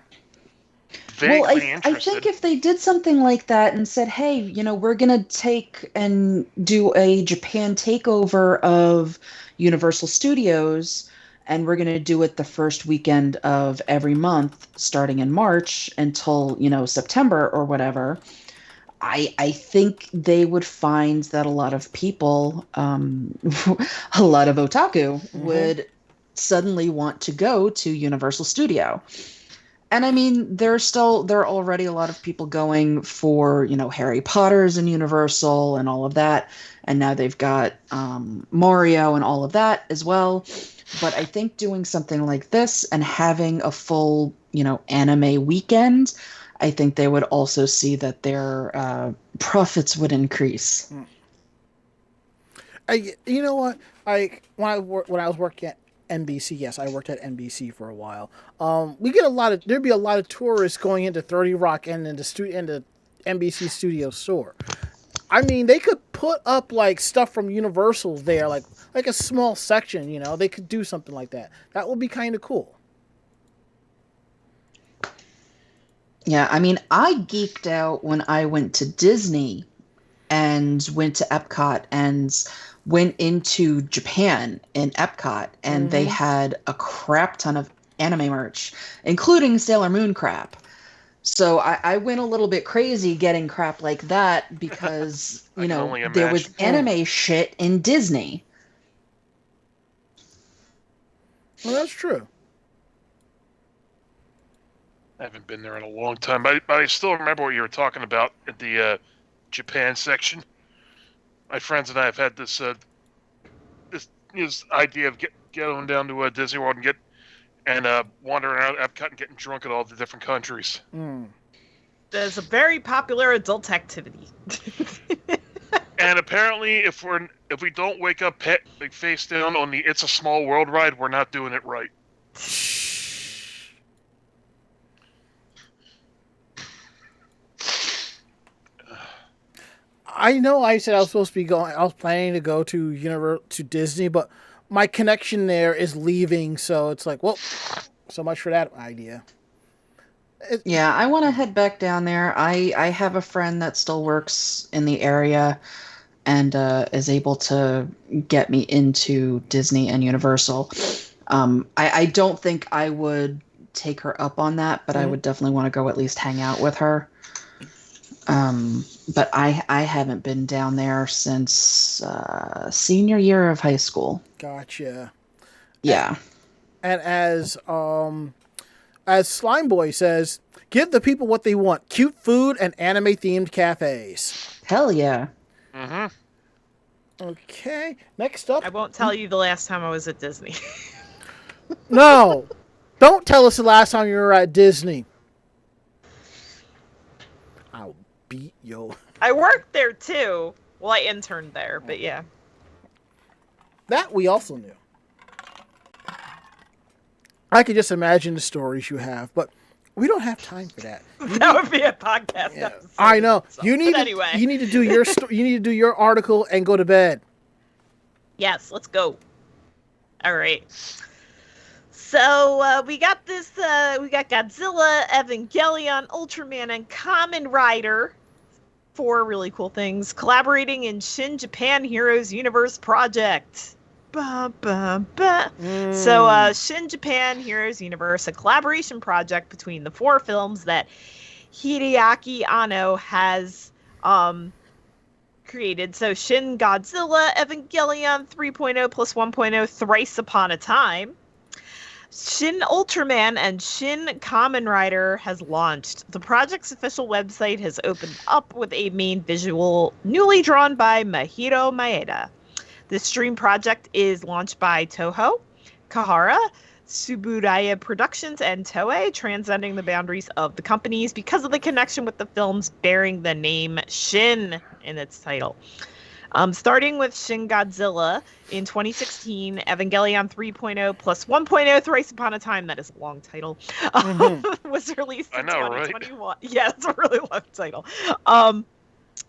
interested. I think if they did something like that and said, hey, we're going to take and do a Japan takeover of Universal Studios, and we're going to do it the first weekend of every month, starting in March until, September or whatever, I think they would find that a lot of people, a lot of otaku, would suddenly want to go to Universal Studio. And I mean, there are already a lot of people going for, Harry Potter's and Universal and all of that. And now they've got Mario and all of that as well. But I think doing something like this and having a full, anime weekend, I think they would also see that their profits would increase. You know what? When I was working at NBC, yes, I worked at NBC for a while. We get there'd be a lot of tourists going into 30 Rock and into NBC Studio Store. I mean, they could put up like stuff from Universal there, like a small section. They could do something like that. That would be kind of cool. Yeah, I mean, I geeked out when I went to Disney and went to Epcot and went into Japan in Epcot, and they had a crap ton of anime merch, including Sailor Moon crap. So I went a little bit crazy getting crap like that because, there was anime shit in Disney. Well, that's true. I haven't been there in a long time, but I still remember what you were talking about at the Japan section. My friends and I have had this idea of going down to Disney World and wandering around Epcot and getting drunk at all the different countries. There's a very popular adult activity. And apparently, if we don't wake up face down on the "It's a Small World" ride, we're not doing it right. I know I said I was supposed to be going. I was planning to go to Disney, but my connection there is leaving, so it's like, well, so much for that idea. Yeah, I want to head back down there. I have a friend that still works in the area and is able to get me into Disney and Universal. I don't think I would take her up on that, but I would definitely want to go at least hang out with her. But I haven't been down there since senior year of high school. Gotcha. Yeah. And as Slime Boy says, give the people what they want: cute food and anime-themed cafes. Hell yeah. Mm-hmm. Okay. Next up. I won't tell you the last time I was at Disney. No. Don't tell us the last time you were at Disney. I'll beat you. I worked there too. Well, I interned there, but yeah. That we also knew. I could just imagine the stories you have, but we don't have time for that. That would be a podcast episode. I know. So. You need to do your you need to do your article and go to bed. Yes, let's go. All right. So we got this. We got Godzilla, Evangelion, Ultraman, and Kamen Rider. 4 really cool things collaborating in Shin Japan Heroes Universe project. Ba, ba, ba. So Shin Japan Heroes Universe, a collaboration project between the 4 films that Hideaki Anno has created. So Shin Godzilla, Evangelion 3.0 plus 1.0, Thrice Upon a Time. Shin Ultraman and Shin Kamen Rider has launched. The project's official website has opened up with a main visual newly drawn by Mahiro Maeda. This stream project is launched by Toho, Kahara, Suburaya Productions, and Toei, transcending the boundaries of the companies because of the connection with the films bearing the name Shin in its title. Starting with Shin Godzilla in 2016, Evangelion 3.0 plus 1.0 Thrice Upon a Time, that is a long title, was released in 2021. Right? Yeah, it's a really long title.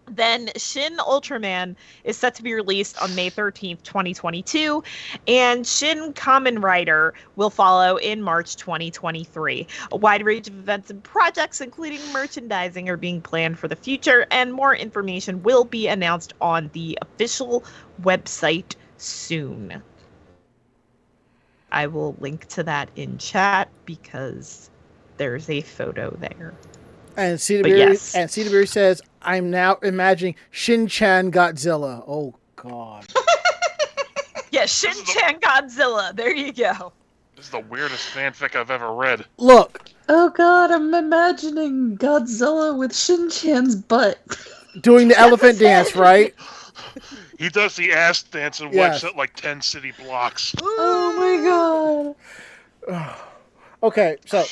Then Shin Ultraman is set to be released on May 13th, 2022, and Shin Kamen Rider will follow in March 2023. A wide range of events and projects, including merchandising, are being planned for the future, and more information will be announced on the official website soon. I will link to that in chat because there's a photo there. And Cedarberry says, I'm now imagining Shin-Chan Godzilla. Oh, God. Yeah, Shin-Chan Godzilla. There you go. This is the weirdest fanfic I've ever read. Look. Oh god, I'm imagining Godzilla with Shin-chan's butt. Doing the elephant dance, right? He does the ass dance and wipes out like 10 city blocks. Oh my god. Okay, so...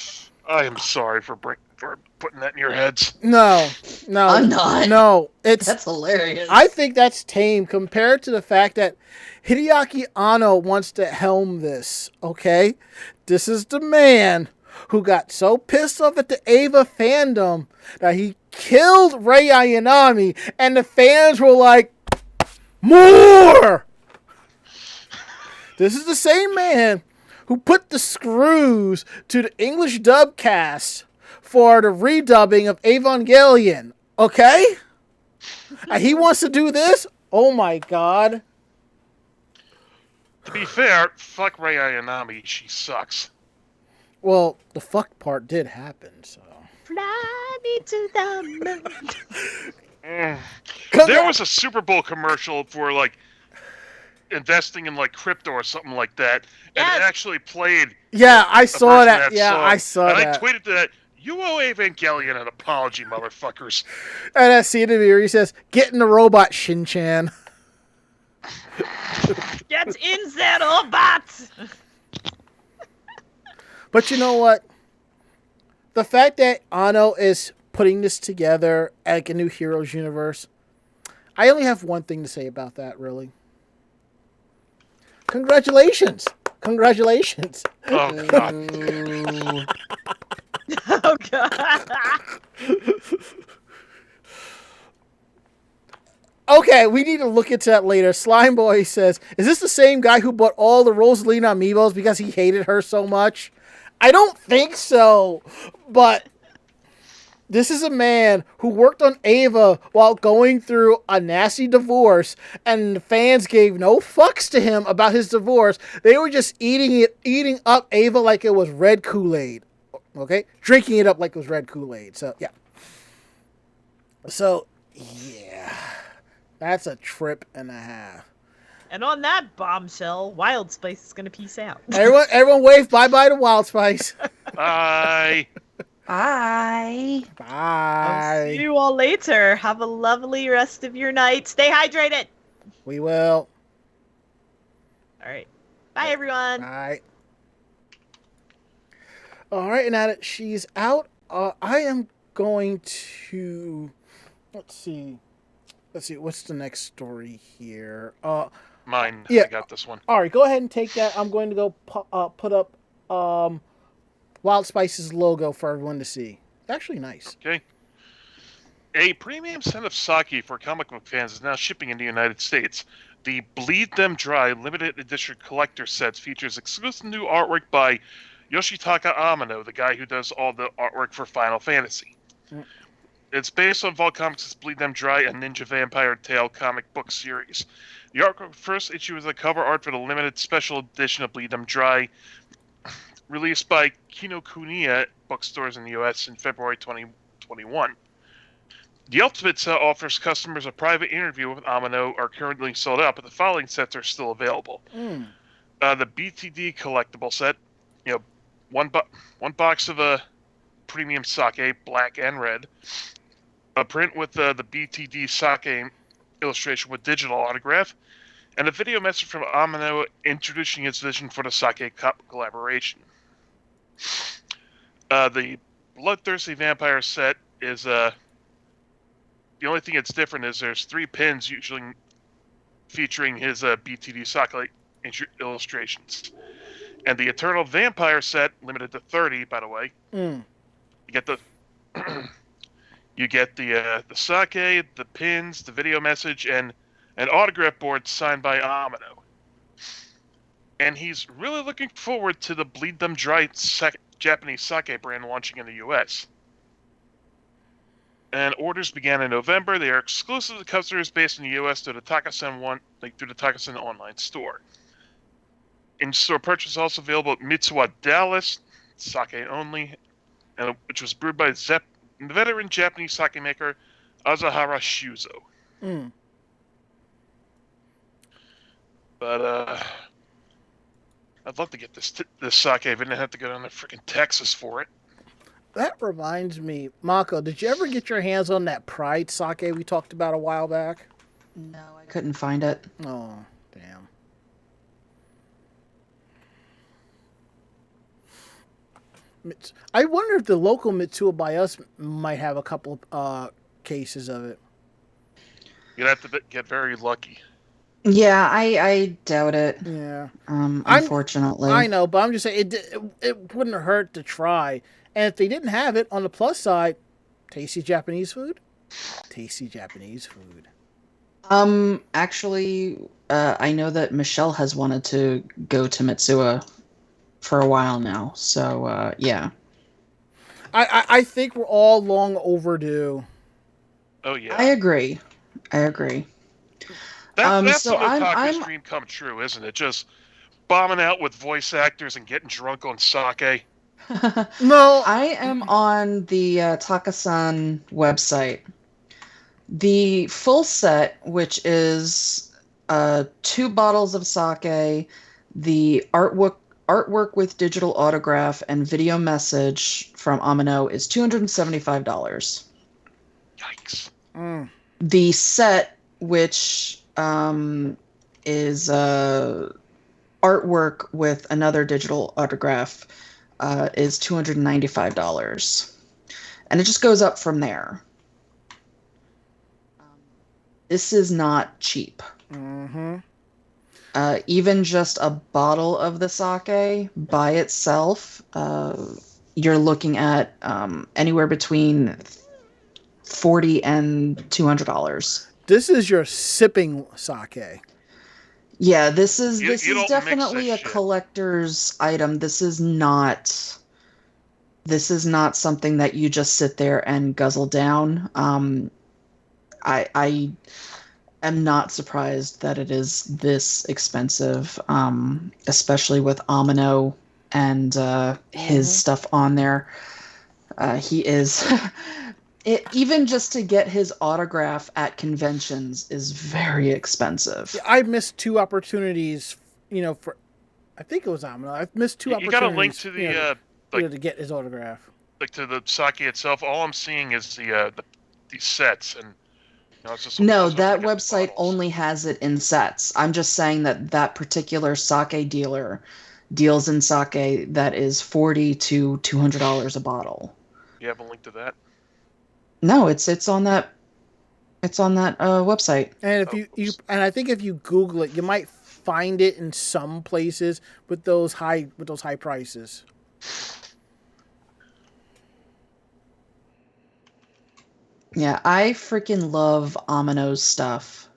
I am sorry for putting that in your heads. No. I'm not. No, That's hilarious. I think that's tame compared to the fact that Hideaki Anno wants to helm this, okay? This is the man who got so pissed off at the Eva fandom that he killed Rei Ayanami, and the fans were like, more! This is the same man who put the screws to the English dub cast for the redubbing of Evangelion, okay? And he wants to do this? Oh my god. To be fair, fuck Rei Ayanami, she sucks. Well, the fuck part did happen, so... Fly me to the moon. There was a Super Bowl commercial for, like, investing in, like, crypto or something like that, and it actually played... Yeah, I saw that. Yeah, song. I saw that. And I tweeted that, you owe Evangelion an apology, motherfuckers. And I see it in here, he says, get in the robot, Shin-chan. Get in the robot! But you know what? The fact that Anno is putting this together like a new Heroes Universe, I only have one thing to say about that, really. Congratulations! Congratulations! Oh, God. Oh, God. Okay, we need to look into that later. Slime Boy says, is this the same guy who bought all the Rosalina amiibos because he hated her so much? I don't think so, but this is a man who worked on Ava while going through a nasty divorce, and the fans gave no fucks to him about his divorce. They were just eating up Ava like it was red Kool-Aid. Okay? Drinking it up like it was red Kool-Aid. So, yeah. So, yeah. That's a trip and a half. And on that bombshell, Wild Spice is gonna peace out. Everyone wave bye-bye to Wild Spice. Bye. Bye. Bye. I'll see you all later. Have a lovely rest of your night. Stay hydrated. We will. All right. Bye, everyone. Bye. All right, now that she's out, I am going to... Let's see. What's the next story here? Mine. Yeah. I got this one. All right, go ahead and take that. I'm going to go put up Wild Spice's logo for everyone to see. It's actually nice. Okay. A premium set of sake for comic book fans is now shipping in the United States. The Bleed Them Dry limited edition collector sets features exclusive new artwork by Yoshitaka Amano, the guy who does all the artwork for Final Fantasy. Mm. It's based on Vault Comics' Bleed Them Dry, a Ninja Vampire Tale comic book series. The artwork first issue is the cover art for the limited special edition of Bleed Them Dry, released by Kinokuniya bookstores in the U.S. in February 2021. The Ultimate set offers customers a private interview with Amano are currently sold out, but the following sets are still available. The BTD collectible set, one box of a premium sake, black and red, a print with the BTD sake illustration with digital autograph, and a video message from Amano introducing his vision for the sake collaboration. The Bloodthirsty Vampire set is the only thing that's different is there's 3 pins usually featuring his BTD sake illustrations. And the Eternal Vampire set, limited to 30, by the way. You get the the sake, the pins, the video message, and an autograph board signed by Amano. And he's really looking forward to the Bleed Them Dry Japanese sake brand launching in the U.S. And orders began in November. They are exclusive to customers based in the U.S. through the Takasen online store. In-store purchase is also available at Mitsuwa Dallas, sake only, which was brewed by veteran Japanese sake maker Azahara Shuzo. But I'd love to get this sake. I didn't have to go down to freaking Texas for it. That reminds me, Mako, did you ever get your hands on that Pride sake we talked about a while back? No, I couldn't find it. Oh, damn. I wonder if the local Mitsuo by us might have a couple cases of it. You'd have to get very lucky. Yeah, I doubt it. Yeah. Unfortunately. I know, but I'm just saying it wouldn't hurt to try. And if they didn't have it, on the plus side, tasty Japanese food. Tasty Japanese food. Actually, I know that Michelle has wanted to go to Mitsuo for a while now. So, yeah. I think we're all long overdue. Oh, yeah. I agree. That's so an otaku's dream come true, isn't it? Just bombing out with voice actors and getting drunk on sake. No. I am on the Takasan website. The full set, which is 2 bottles of sake, the artwork with digital autograph and video message from Amano, is $275. Yikes. The set, which is artwork with another digital autograph, is $295. And it just goes up from there. This is not cheap. Mm-hmm. Even just a bottle of the sake by itself, you're looking at anywhere between $40 and $200. This is your sipping sake. Yeah, this is You don't definitely a mix this shit. collector's item. This is not something that you just sit there and guzzle down. I am not surprised that it is this expensive, especially with Amano and his stuff on there. He is even just to get his autograph at conventions is very expensive. Yeah, I missed 2 opportunities, for I think it was Amano. I've missed 2 opportunities. You got a link to the to get his autograph. like to the sake itself. All I'm seeing is the sets, and it's just No, that website only has it in sets. I'm just saying that particular sake dealer deals in sake that is $40 to $200 a bottle. You have a link to that? No, it's on that website. And if you I think if you Google it, you might find it in some places with those high prices. Yeah, I freaking love Amano's stuff.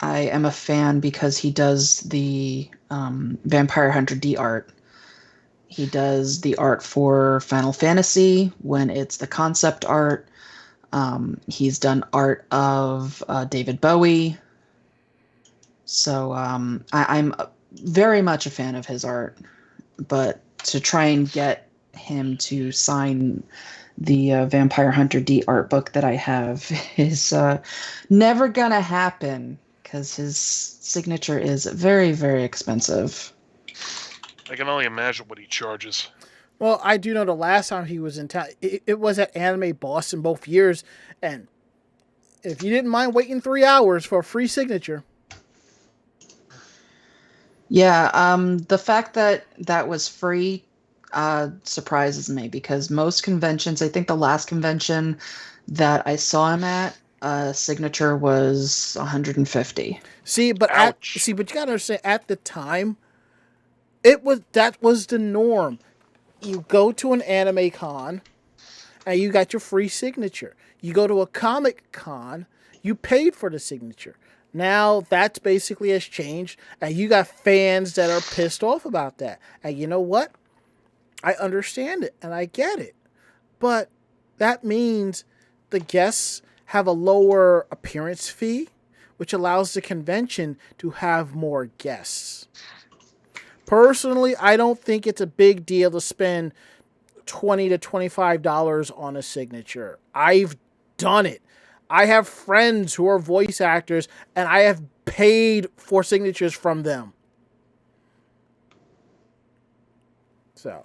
I am a fan because he does the Vampire Hunter D art. He does the art for Final Fantasy when it's the concept art. He's done art of David Bowie. So I'm very much a fan of his art. But to try and get him to sign the Vampire Hunter D art book that I have is never gonna happen because his signature is very, very expensive. I can only imagine what he charges. Well, I do know the last time he was in town, it was at Anime Boston both years, and if you didn't mind waiting 3 hours for a free signature. Yeah, the fact that was free surprises me because most conventions, I think the last convention that I saw him at, signature was $150. But you gotta understand, at the time, that was the norm. You go to an anime con, and you got your free signature. You go to a comic con, you paid for the signature. Now that's basically has changed, and you got fans that are pissed off about that. And you know what? I understand it, and I get it. But that means the guests have a lower appearance fee, which allows the convention to have more guests. Personally, I don't think it's a big deal to spend $20 to $25 on a signature. I've done it. I have friends who are voice actors, and I have paid for signatures from them. So.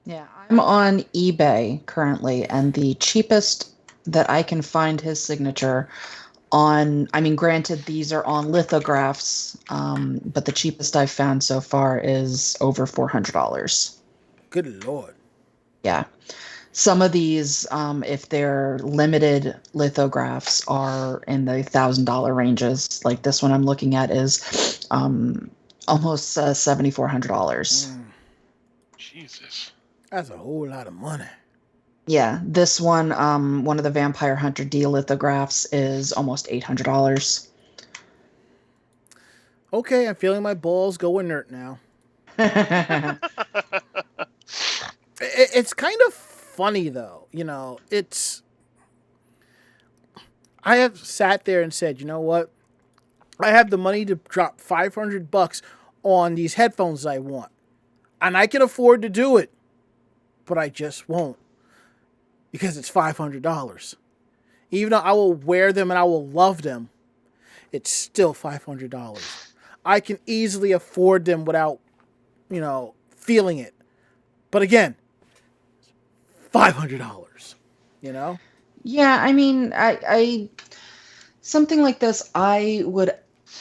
Yeah, I'm on eBay currently, and the cheapest that I can find his signature on, I mean, granted, these are on lithographs, but the cheapest I've found so far is over $400. Good Lord. Yeah. Some of these, if they're limited lithographs, are in the $1,000 ranges. Like this one I'm looking at is almost $7,400. Jesus. That's a whole lot of money. Yeah, this one, one of the Vampire Hunter D lithographs is almost $800. Okay, I'm feeling my balls go inert now. It's kind of funny though, you know. I have sat there and said, you know what? I have the money to drop $500 on these headphones I want, and I can afford to do it, but I just won't because it's $500. Even though I will wear them and I will love them, it's still $500. I can easily afford them without, you know, feeling it. But again, $500, you know? Yeah, I mean, I something like this, I would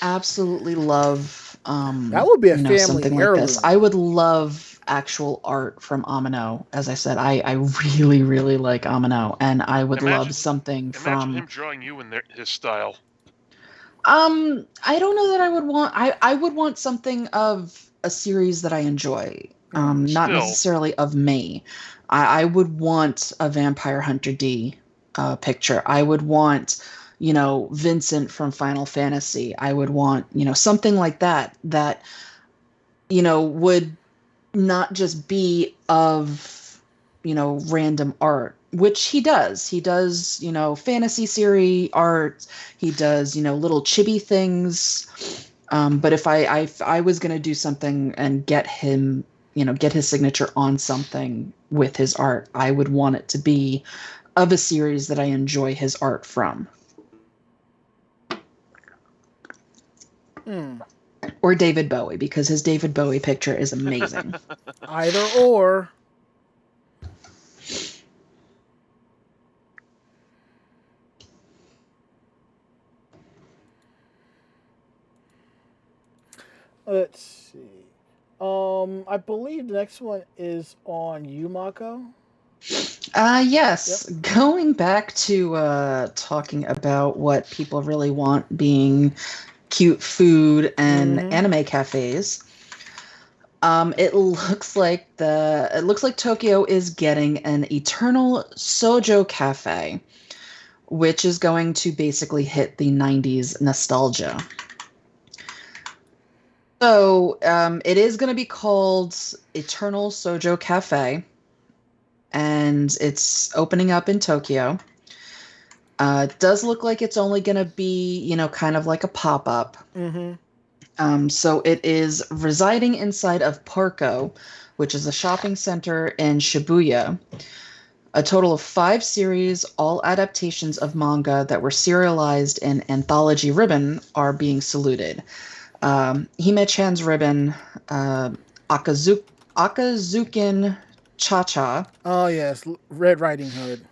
absolutely love. That would be a family something heirloom. like this. I would love actual art from Amano. As I said, I really, really like Amano, and I would love something from. Imagine him drawing you in his style. I don't know that I would want. I would want something of a series that I enjoy. Not necessarily of me. I would want a Vampire Hunter D picture. I would want, you know, Vincent from Final Fantasy. I would want, you know, something like that, you know, would not just be of, you know, random art, which he does. He does, you know, fantasy series art. He does, you know, little chibi things. But if I was going to do something and get him, you know, get his signature on something with his art, I would want it to be of a series that I enjoy his art from. Or David Bowie, because his David Bowie picture is amazing. Either or. Let's see. I believe the next one is on you, Mako. Yes. Yep. Going back to talking about what people really want being cute food and anime cafes. It looks like Tokyo is getting an Eternal Shojo Cafe, which is going to basically hit the 90s nostalgia. So it is going to be called Eternal Shojo Cafe, and it's opening up in Tokyo. It does look like it's only going to be, you know, kind of like a pop-up. So it is residing inside of Parco, which is a shopping center in Shibuya. A total of 5 series, all adaptations of manga that were serialized in Anthology Ribbon, are being saluted. Hime-chan's Ribbon, Akazukin Cha-Cha. Oh, yes. Red Riding Hood.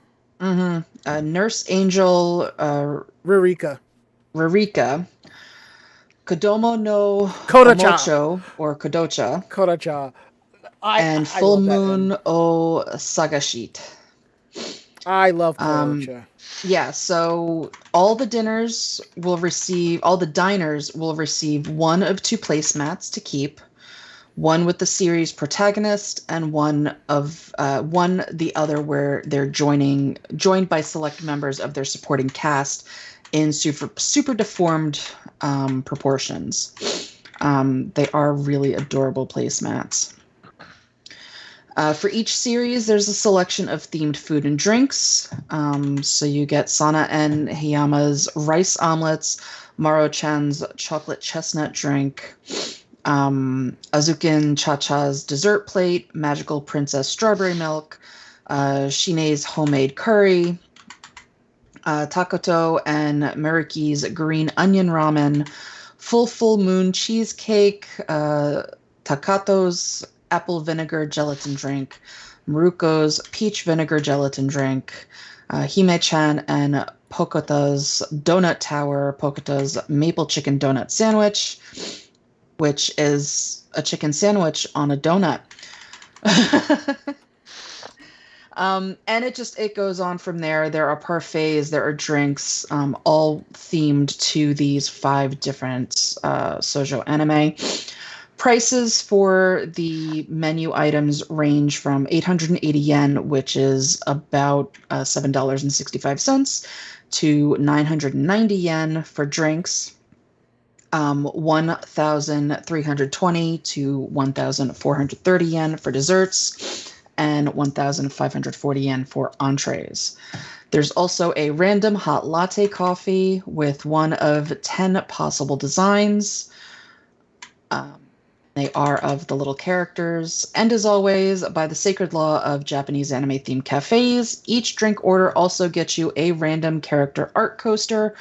Nurse Angel Ririka. Kodomo no Kodacha. Omocho, or Kodocha. Kodacha. And Full Moon o Sagashit. I love Kodacha. Yeah, so all the diners will receive, all the diners will receive one of 2 placemats to keep. One with the series protagonist, and one the other where they're joined by select members of their supporting cast in super deformed proportions. They are really adorable placemats. For each series, there's a selection of themed food and drinks. So you get Sana and Hiyama's rice omelets, Maro-chan's chocolate chestnut drink, Azukin Cha-Cha's dessert plate, Magical Princess strawberry milk, Shine's homemade curry, Takoto and Muriki's green onion ramen, Full Moon cheesecake, Takato's apple vinegar gelatin drink, Maruko's peach vinegar gelatin drink, Hime-chan and Pokota's donut tower, Pokota's maple chicken donut sandwich, which is a chicken sandwich on a donut. And it goes on from there. There are parfaits, there are drinks, all themed to these 5 different shoujo anime. Prices for the menu items range from 880 yen, which is about $7.65, to 990 yen for drinks, 1,320 to 1,430 yen for desserts, and 1,540 yen for entrees. There's also a random hot latte coffee with one of 10 possible designs. They are of the little characters. And as always, by the sacred law of Japanese anime-themed cafes, each drink order also gets you a random character art coaster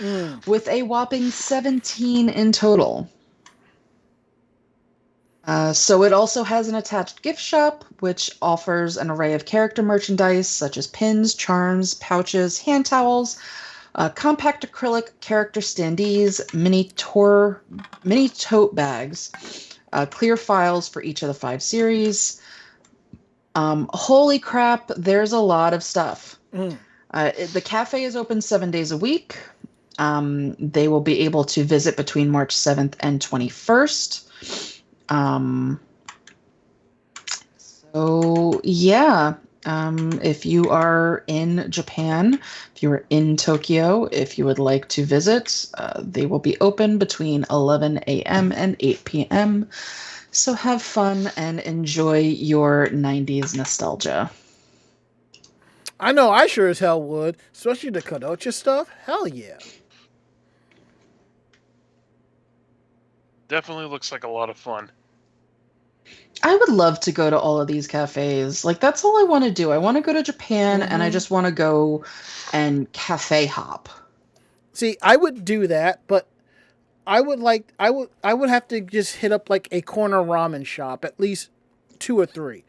with a whopping 17 in total. So it also has an attached gift shop, which offers an array of character merchandise such as pins, charms, pouches, hand towels, compact acrylic character standees, mini tote bags, clear files for each of the 5 series. Holy crap, there's a lot of stuff. The cafe is open 7 days a week. They will be able to visit between March 7th and 21st. So yeah, if you are in Japan, if you are in Tokyo, if you would like to visit, they will be open between 11 a.m. and 8 p.m. So have fun and enjoy your 90s nostalgia. I know I sure as hell would, especially the Kadocha stuff. Hell yeah. Definitely looks like a lot of fun. I would love to go to all of these cafes. Like, that's all I want to do. I want to go to Japan, and I just want to go and cafe hop. See, I would do that, but I would have to just hit up like a corner ramen shop, at least 2 or 3.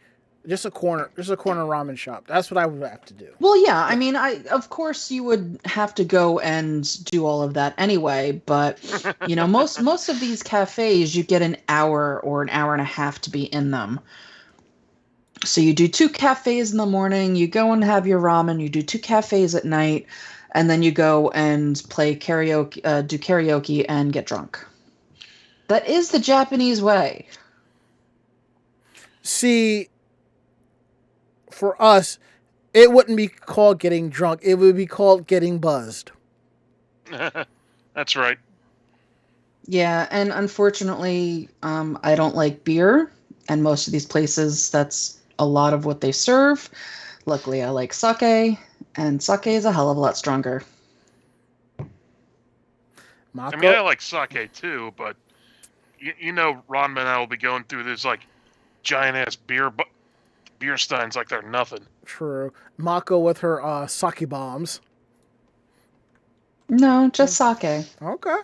Just a corner ramen shop. That's what I would have to do. Well, yeah, I mean, of course you would have to go and do all of that anyway, but you know, most of these cafes you get an hour or an hour and a half to be in them. So you do 2 cafes in the morning, you go and have your ramen, you do 2 cafes at night, and then you go and play karaoke, do karaoke and get drunk. That is the Japanese way. See, for us, it wouldn't be called getting drunk. It would be called getting buzzed. That's right. Yeah, and unfortunately, I don't like beer, and most of these places, that's a lot of what they serve. Luckily, I like sake, and sake is a hell of a lot stronger. Mako? I mean, I like sake too, but you know, Ron and I will be going through this like giant-ass beer steins like they're nothing. True. Mako with her sake bombs. No, just sake. Okay.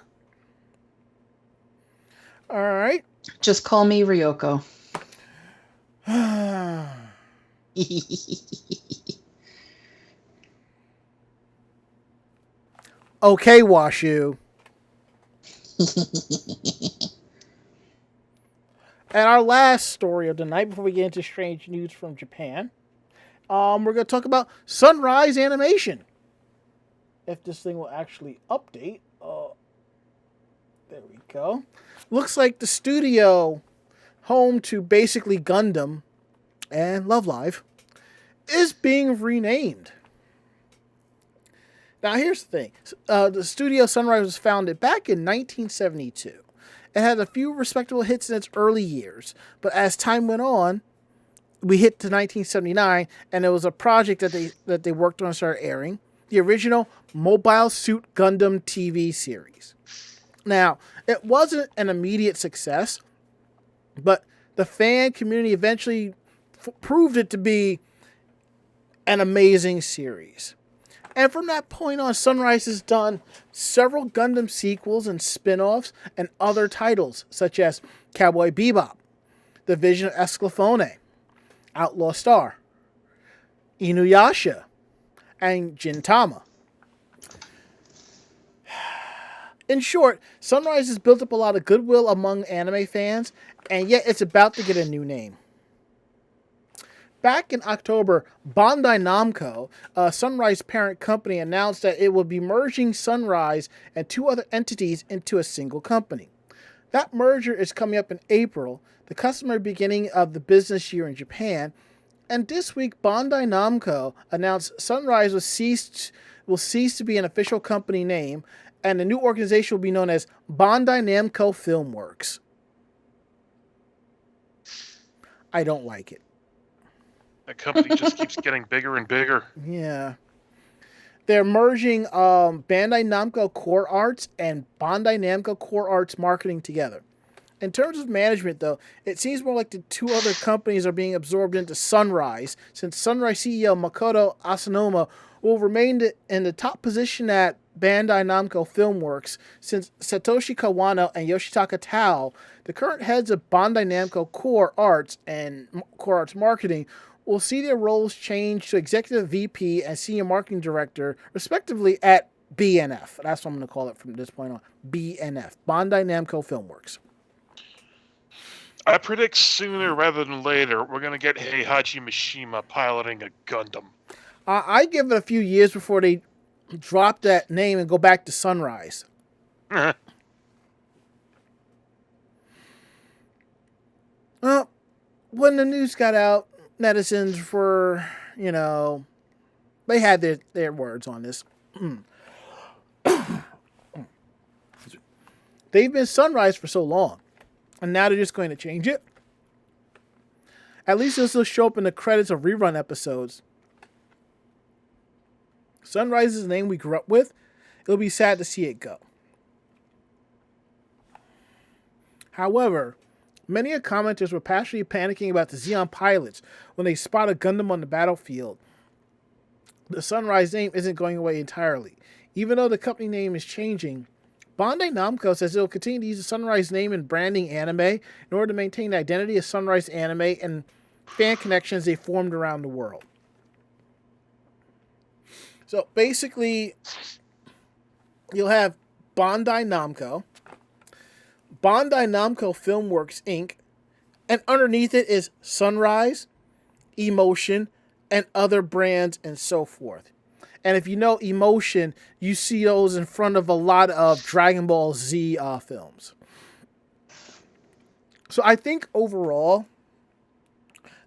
All right. Just call me Ryoko. Okay, Washu. And our last story of the night, before we get into strange news from Japan, we're going to talk about Sunrise Animation. If this thing will actually update. There we go. Looks like the studio, home to basically Gundam and Love Live, is being renamed. Now, here's the thing. The studio Sunrise was founded back in 1972. It had a few respectable hits in its early years, but as time went on, we hit to 1979, and it was a project that they worked on and started airing, the original Mobile Suit Gundam TV series. Now, it wasn't an immediate success, but the fan community eventually proved it to be an amazing series. And from that point on, Sunrise has done several Gundam sequels and spin-offs and other titles, such as Cowboy Bebop, Division of Esclafone, Outlaw Star, Inuyasha, and Gintama. In short, Sunrise has built up a lot of goodwill among anime fans, and yet it's about to get a new name. Back in October, Bandai Namco, a Sunrise parent company, announced that it will be merging Sunrise and 2 other entities into a single company. That merger is coming up in April, the customary beginning of the business year in Japan, and this week Bandai Namco announced Sunrise will cease to be an official company name, and the new organization will be known as Bandai Namco Filmworks. I don't like it. That company just keeps getting bigger and bigger. Yeah. They're merging Bandai Namco Core Arts and Bandai Namco Core Arts Marketing together. In terms of management, though, it seems more like the 2 other companies are being absorbed into Sunrise, since Sunrise CEO Makoto Asanuma will remain in the top position at Bandai Namco Filmworks, since Satoshi Kawano and Yoshitaka Tao, the current heads of Bandai Namco Core Arts and Core Arts Marketing, will see their roles change to Executive VP and Senior Marketing Director, respectively, at BNF. That's what I'm going to call it from this point on. BNF. Bandai Namco Filmworks. I predict sooner rather than later, we're going to get Heihachi Mishima piloting a Gundam. I give it a few years before they drop that name and go back to Sunrise. Well, when the news got out, netizens were, they had their words on this. They've been Sunrise for so long, and now they're just going to change it. At least this will show up in the credits of rerun episodes. Sunrise is the name we grew up with. It'll be sad to see it go. However, many commenters were passionately panicking about the Xeon pilots when they spot a Gundam on the battlefield. The Sunrise name isn't going away entirely. Even though the company name is changing, Bandai Namco says it will continue to use the Sunrise name in branding anime in order to maintain the identity of Sunrise Anime and fan connections they formed around the world. So basically, you'll have Bandai Namco, Bandai Namco Filmworks Inc., and underneath it is Sunrise, Emotion, and other brands and so forth. And if you know Emotion, you see those in front of a lot of Dragon Ball Z films. So I think overall,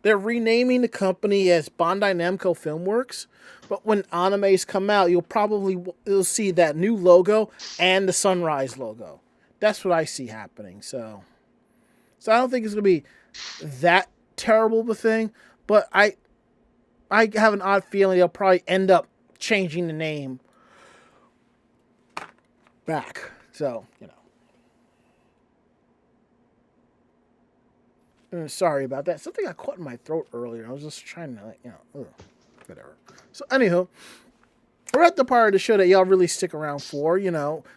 they're renaming the company as Bandai Namco Filmworks, but when animes come out, you'll see that new logo and the Sunrise logo. That's what I see happening. So I don't think it's going to be that terrible of a thing, but I have an odd feeling they'll probably end up changing the name back. So, sorry about that. Something got caught in my throat earlier. I was just trying to, whatever. So, anywho, we're at the part of the show that y'all really stick around for,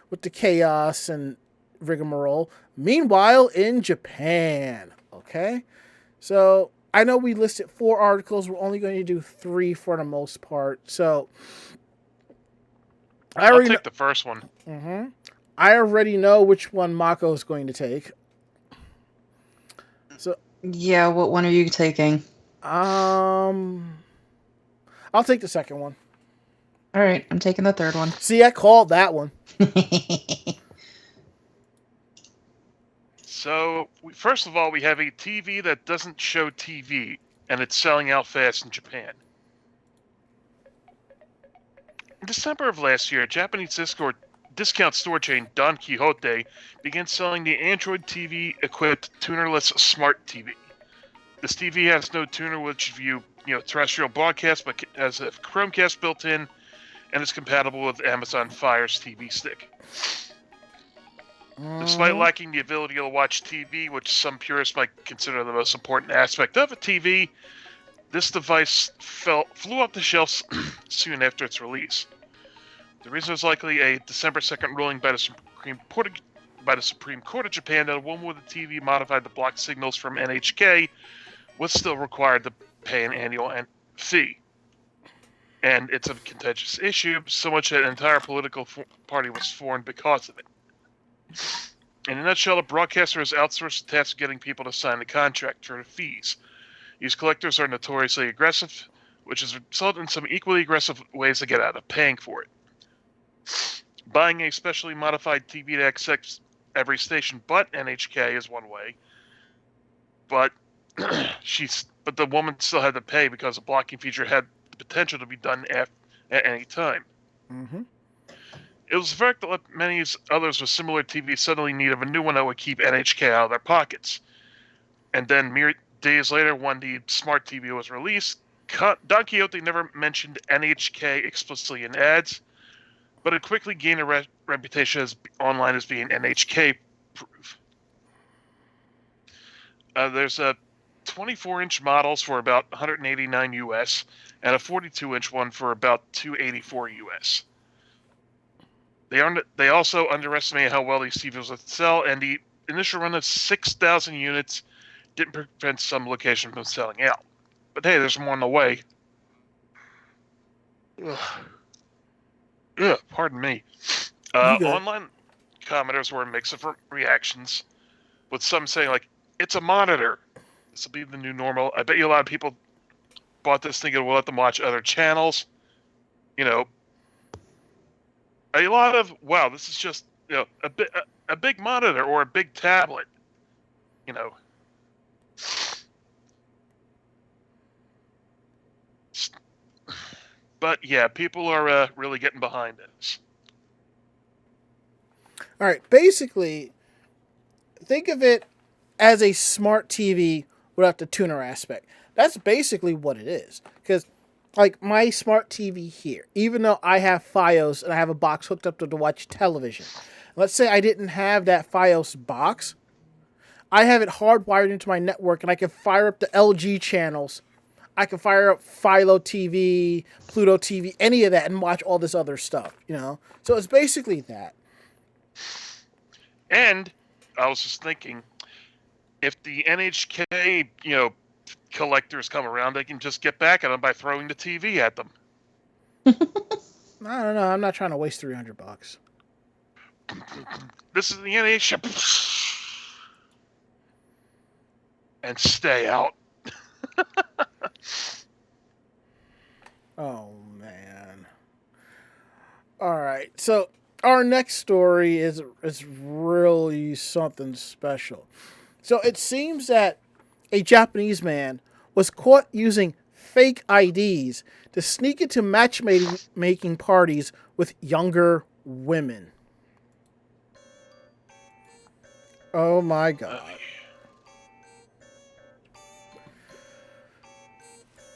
with the chaos and rigmarole. Meanwhile, in Japan, okay? So, I know we listed 4 articles. We're only going to do 3 for the most part. So, I'll take the first one. Mm-hmm. I already know which one Mako is going to take. So, yeah, what one are you taking? I'll take the second one. All right, I'm taking the third one. See, I called that one. So, first of all, we have a TV that doesn't show TV, and it's selling out fast in Japan. In December of last year, Japanese discount store chain Don Quixote began selling the Android TV-equipped tunerless smart TV. This TV has no tuner, which view terrestrial broadcast, but has a Chromecast built in, and is compatible with Amazon Fire's TV stick. Despite lacking the ability to watch TV, which some purists might consider the most important aspect of a TV, this device flew off the shelves soon after its release. The reason is likely a December 2nd ruling by the Supreme by the Supreme Court of Japan that a woman with a TV modified to block signals from NHK was still required to pay an annual fee. And it's a contentious issue, so much that an entire political party was formed because of it. In a nutshell, the broadcaster has outsourced the task of getting people to sign the contract for the fees. These collectors are notoriously aggressive, which has resulted in some equally aggressive ways to get out of paying for it. Buying a specially modified TV to access every station but NHK is one way, but the woman still had to pay because the blocking feature had the potential to be done at any time. Mm-hmm. It was the fact that let many others with similar TVs suddenly need of a new one that would keep NHK out of their pockets. And then mere days later, when the smart TV was released, Don Quixote never mentioned NHK explicitly in ads, but it quickly gained a reputation online as being NHK-proof. There's a 24-inch models for about $189 US, and a 42-inch one for about $284 US. They also underestimated how well these TVs would sell, and the initial run of 6,000 units didn't prevent some locations from selling out. But hey, there's more on the way. Ugh, pardon me. Online commenters were a mix of reactions, with some saying, like, it's a monitor. This will be the new normal. I bet you a lot of people bought this thinking we'll let them watch other channels. You know, a lot of, wow, this is just, you know, a big monitor or a big tablet. You know. But yeah, people are really getting behind this. All right, basically, think of it as a smart TV without the tuner aspect. That's basically what it is. Because, like, my smart TV here, even though I have Fios and I have a box hooked up to watch television, let's say I didn't have that Fios box, I have it hardwired into my network and I can fire up the LG channels. I can fire up Philo TV, Pluto TV, any of that, and watch all this other stuff, you know? So it's basically that. And I was just thinking, if the NHK, you know, collectors come around, they can just get back at them by throwing the TV at them. I don't know. I'm not trying to waste $300. This is the NHK. And stay out. Oh, man. All right. So our next story is really something special. So it seems that a Japanese man was caught using fake IDs to sneak into matchmaking parties with younger women. Oh my God.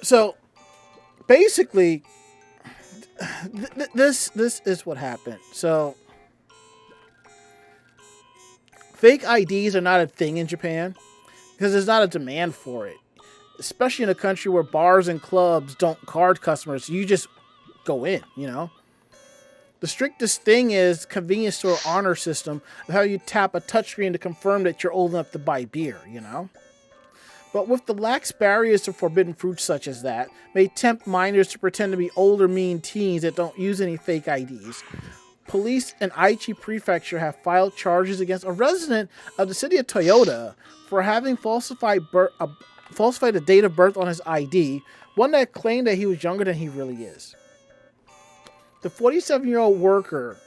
So basically, this is what happened. So fake IDs are not a thing in Japan because there's not a demand for it, especially in a country where bars and clubs don't card customers. You just go in, you know. The strictest thing is convenience store honor system of how you tap a touchscreen to confirm that you're old enough to buy beer, you know. But with the lax barriers to forbidden fruits such as that, may tempt minors to pretend to be older mean teens that don't use any fake IDs. Police in Aichi Prefecture have filed charges against a resident of the city of Toyota for having falsified a date of birth on his ID, one that claimed that he was younger than he really is. The 47-year-old worker,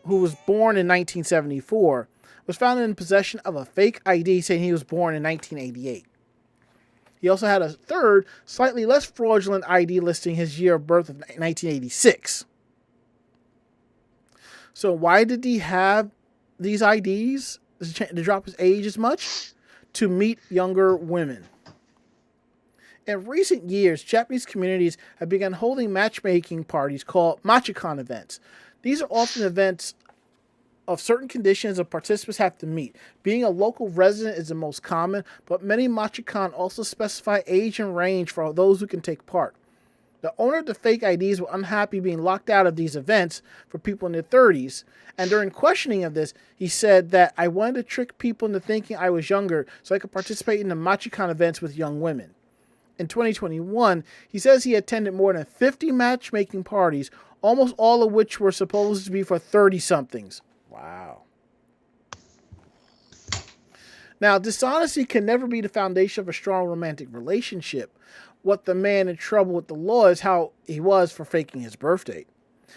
who was born in 1974, was found in possession of a fake ID saying he was born in 1988. He also had a third, slightly less fraudulent ID listing his year of birth of 1986. So why did he have these IDs to drop his age as much? To meet younger women. In recent years, Japanese communities have begun holding matchmaking parties called Matchmaking events. These are often events of certain conditions of participants have to meet. Being a local resident is the most common, but many Matchmaking also specify age and range for those who can take part. The owner of the fake IDs were unhappy being locked out of these events for people in their 30s. And during questioning of this, he said that I wanted to trick people into thinking I was younger so I could participate in the Machicon events with young women. In 2021, he says he attended more than 50 matchmaking parties, almost all of which were supposed to be for 30-somethings. Wow. Now, dishonesty can never be the foundation of a strong romantic relationship. What the man in trouble with the law is how he was for faking his birthday.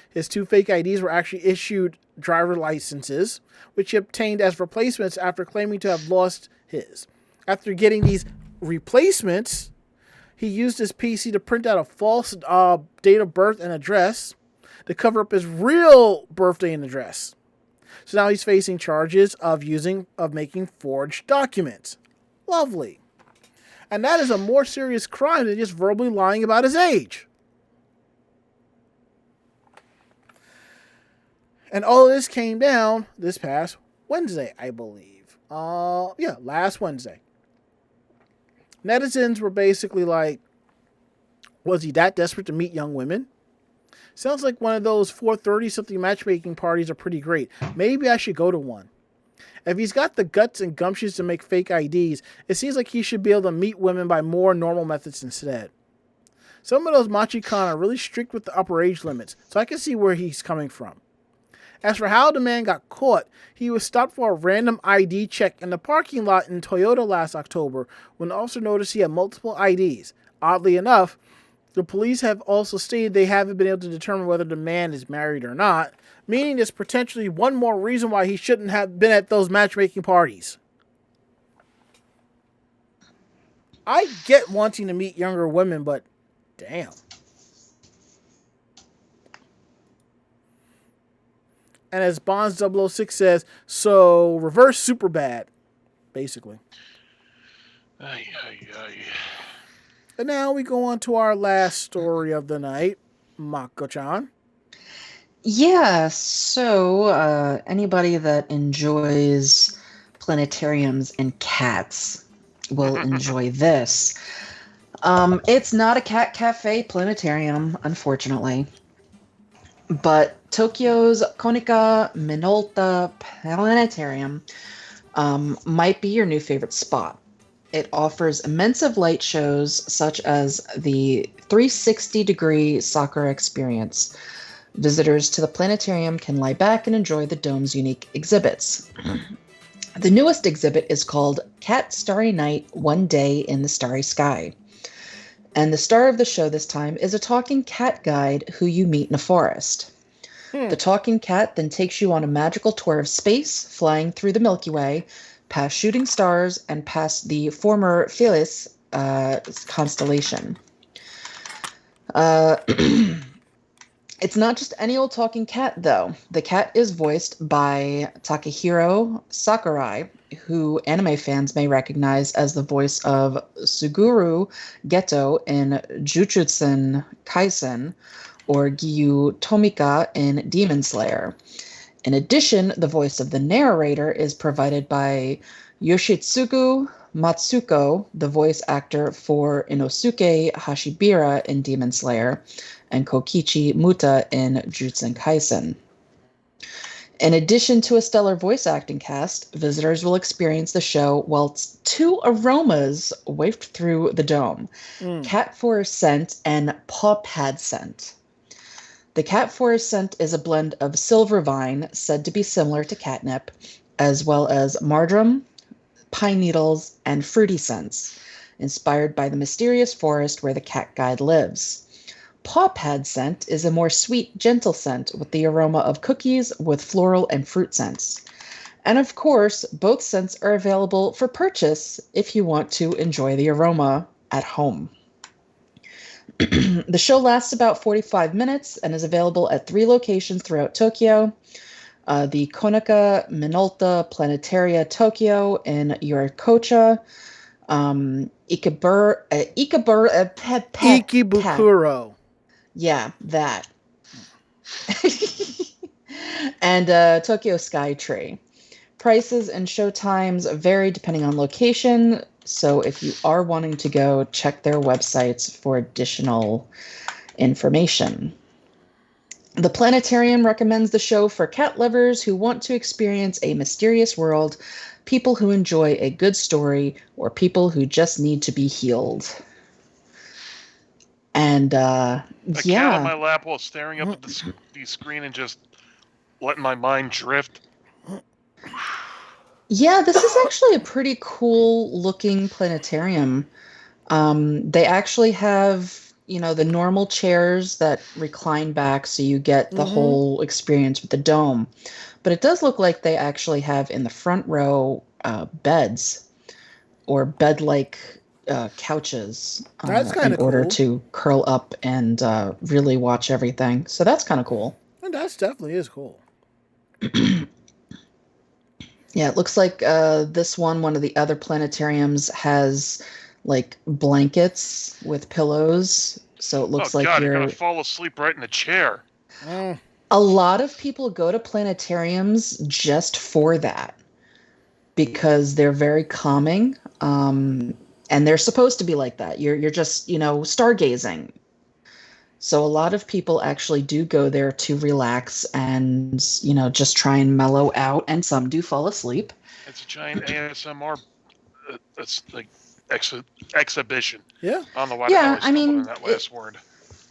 His 2 fake IDs were actually issued driver licenses, which he obtained as replacements after claiming to have lost his. After getting these replacements, he used his PC to print out a false date of birth and address to cover up his real birthday and address. So now he's facing charges of making forged documents. Lovely. And that is a more serious crime than just verbally lying about his age. And all of this came down this past Wednesday, I believe. Last Wednesday. Netizens were basically like, was he that desperate to meet young women? Sounds like one of those 430-something matchmaking parties are pretty great. Maybe I should go to one. If he's got the guts and gumptions to make fake IDs, it seems like he should be able to meet women by more normal methods instead. Some of those Machicon are really strict with the upper age limits, so I can see where he's coming from. As for how the man got caught, he was stopped for a random ID check in the parking lot in Toyota last October when the officer noticed he had multiple IDs. Oddly enough, the police have also stated they haven't been able to determine whether the man is married or not, meaning there's potentially one more reason why he shouldn't have been at those matchmaking parties. I get wanting to meet younger women, but damn. And as Bonds 006 says, so reverse super bad, basically. Ay, ay, ay. And now we go on to our last story of the night, Mako-chan. Yeah, so anybody that enjoys planetariums and cats will enjoy this. It's not a cat cafe planetarium, unfortunately. But Tokyo's Konica Minolta Planetarium might be your new favorite spot. It offers immense light shows such as the 360-degree Sakura experience. Visitors to the planetarium can lie back and enjoy the dome's unique exhibits. The newest exhibit is called Cat Starry Night, One Day in the Starry Sky. And the star of the show this time is a talking cat guide who you meet in a forest. The talking cat then takes you on a magical tour of space, flying through the Milky Way, past shooting stars, and past the former Felis constellation. It's not just any old talking cat, though. The cat is voiced by Takahiro Sakurai, who anime fans may recognize as the voice of Suguru Geto in Jujutsu Kaisen, or Giyu Tomika in Demon Slayer. In addition, the voice of the narrator is provided by Yoshitsugu Matsuko, the voice actor for Inosuke Hashibira in Demon Slayer, and Kokichi Muta in Jujutsu Kaisen. In addition to a stellar voice acting cast, visitors will experience the show whilst 2 aromas waft through the dome, cat forest scent and paw pad scent. The cat forest scent is a blend of silver vine, said to be similar to catnip, as well as marjoram, pine needles, and fruity scents, inspired by the mysterious forest where the cat guide lives. Paw pad scent is a more sweet, gentle scent with the aroma of cookies with floral and fruit scents. And of course, both scents are available for purchase if you want to enjoy the aroma at home. The show lasts about 45 minutes and is available at 3 locations throughout Tokyo. The Konica Minolta Planetaria Tokyo in Yorikocha, Ikebukuro. Yeah, that. And Tokyo Skytree. Prices and show times vary depending on location, so if you are wanting to go, check their websites for additional information. The planetarium recommends the show for cat lovers who want to experience a mysterious world, people who enjoy a good story, or people who just need to be healed. And a cat on my lap while staring up at the screen and just letting my mind drift. Yeah, this is actually a pretty cool looking planetarium. They actually have, the normal chairs that recline back so you get the whole experience with the dome. But it does look like they actually have in the front row beds or bed-like couches in order to curl up and really watch everything. So that's kind of cool. And that definitely is cool. Yeah, it looks like this one of the other planetariums has like blankets with pillows. So it looks like you're going to fall asleep right in the chair. A lot of people go to planetariums just for that because they're very calming. And they're supposed to be like that. You're just, stargazing. So a lot of people actually do go there to relax and, just try and mellow out. And some do fall asleep. It's a giant ASMR it's like exhibition. Yeah. I don't know why I was that last word.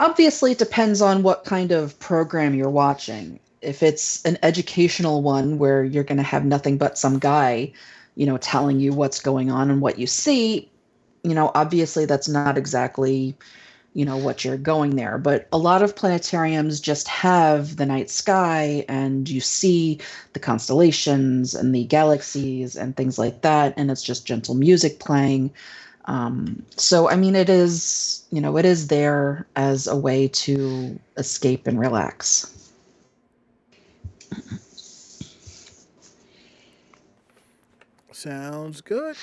Obviously, it depends on what kind of program you're watching. If it's an educational one where you're going to have nothing but some guy, telling you what's going on and what you see, obviously that's not exactly what you're going there. But a lot of planetariums just have the night sky and you see the constellations and the galaxies and things like that. And it's just gentle music playing. So, I mean, it is there as a way to escape and relax. Sounds good.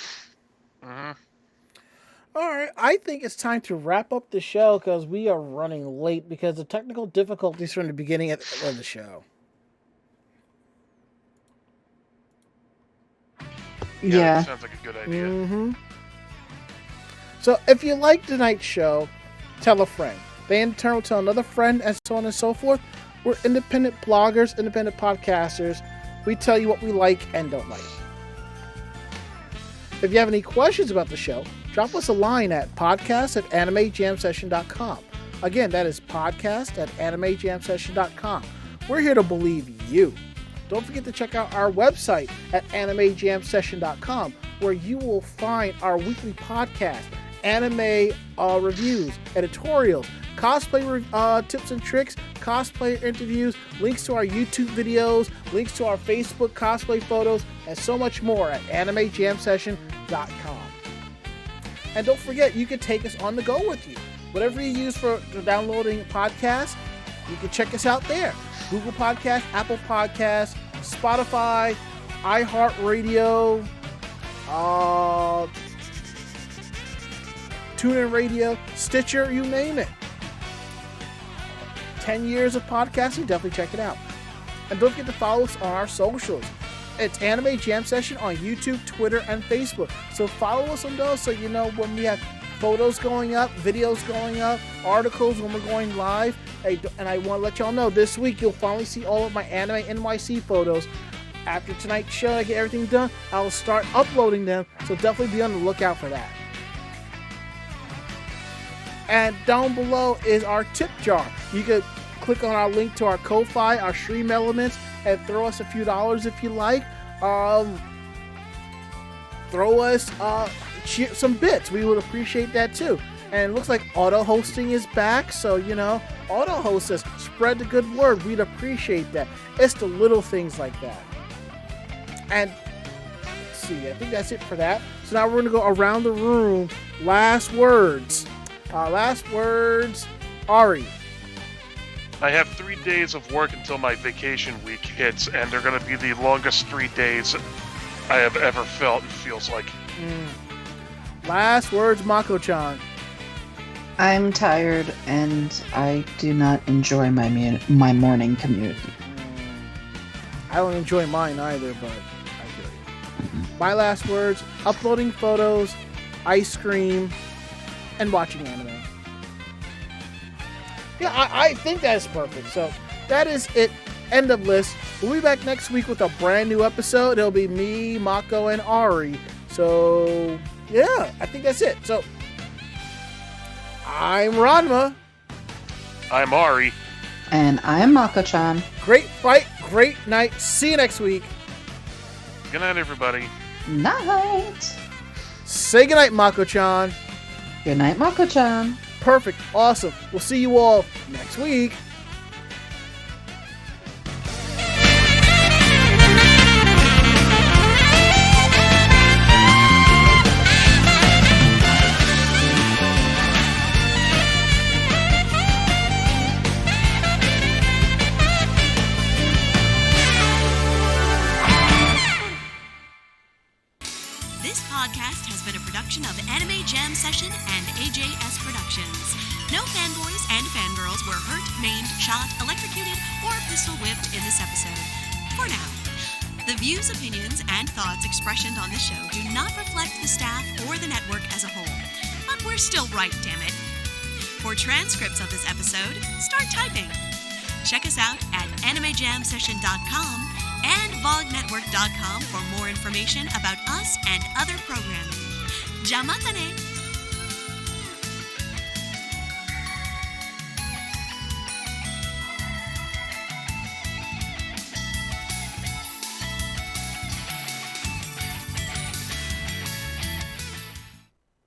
All right, I think it's time to wrap up the show because we are running late because of technical difficulties from the beginning of the show. Yeah. That sounds like a good idea. So if you like tonight's show, tell a friend. They in turn will tell another friend and so on and so forth. We're independent bloggers, independent podcasters. We tell you what we like and don't like. If you have any questions about the show, drop us a line at podcast@animejamsession.com. Again, that is podcast@animejamsession.com. We're here to believe you. Don't forget to check out our website at animejamsession.com, where you will find our weekly podcast, anime reviews, editorials, cosplay tips and tricks, cosplay interviews, links to our YouTube videos, links to our Facebook cosplay photos, and so much more at animejamsession.com. And don't forget, you can take us on the go with you. Whatever you use for downloading podcasts, you can check us out there. Google Podcasts, Apple Podcasts, Spotify, iHeartRadio, TuneIn Radio, Stitcher, you name it. 10 years of podcasting, definitely check it out. And don't forget to follow us on our socials. It's Anime Jam Session on YouTube, Twitter, and Facebook. So follow us on those so you know when we have photos going up, videos going up, articles when we're going live. And I want to let y'all know, this week you'll finally see all of my Anime NYC photos. After tonight's show, I get everything done, I will start uploading them. So definitely be on the lookout for that. And down below is our tip jar. You can click on our link to our Ko-Fi, our stream elements, and throw us a few dollars if you like. Throw us some bits. We would appreciate that too. And it looks like auto hosting is back, so auto host us, spread the good word. We'd appreciate that. It's the little things like that. And let's see, I think that's it for that. So now we're gonna go around the room. Last words. Ari. I have 3 days of work until my vacation week hits, and they're going to be the longest 3 days I have ever felt, it feels like. Last words, Mako-chan. I'm tired, and I do not enjoy my morning commute. I don't enjoy mine either, but I feel you. My last words, uploading photos, ice cream, and watching anime. Yeah, I think that's perfect. So that is it. End of list. We'll be back next week with a brand new episode. It'll be me, Mako, and Ari. So, yeah, I think that's it. So, I'm Ranma. I'm Ari. And I'm Mako-chan. Great fight, great night. See you next week. Good night, everybody. Night. Say goodnight, Mako-chan. Good night, Mako-chan. Perfect. Awesome. We'll see you all next week. Podcast has been a production of Anime Jam Session and AJS Productions. No fanboys and fangirls were hurt, maimed, shot, electrocuted, or pistol whipped in this episode. For now. The views, opinions, and thoughts expressed on this show do not reflect the staff or the network as a whole. But we're still right, damn it. For transcripts of this episode, start typing. Check us out at animejamsession.com and vognetwork.com for more information about us and other programming. Jamatane!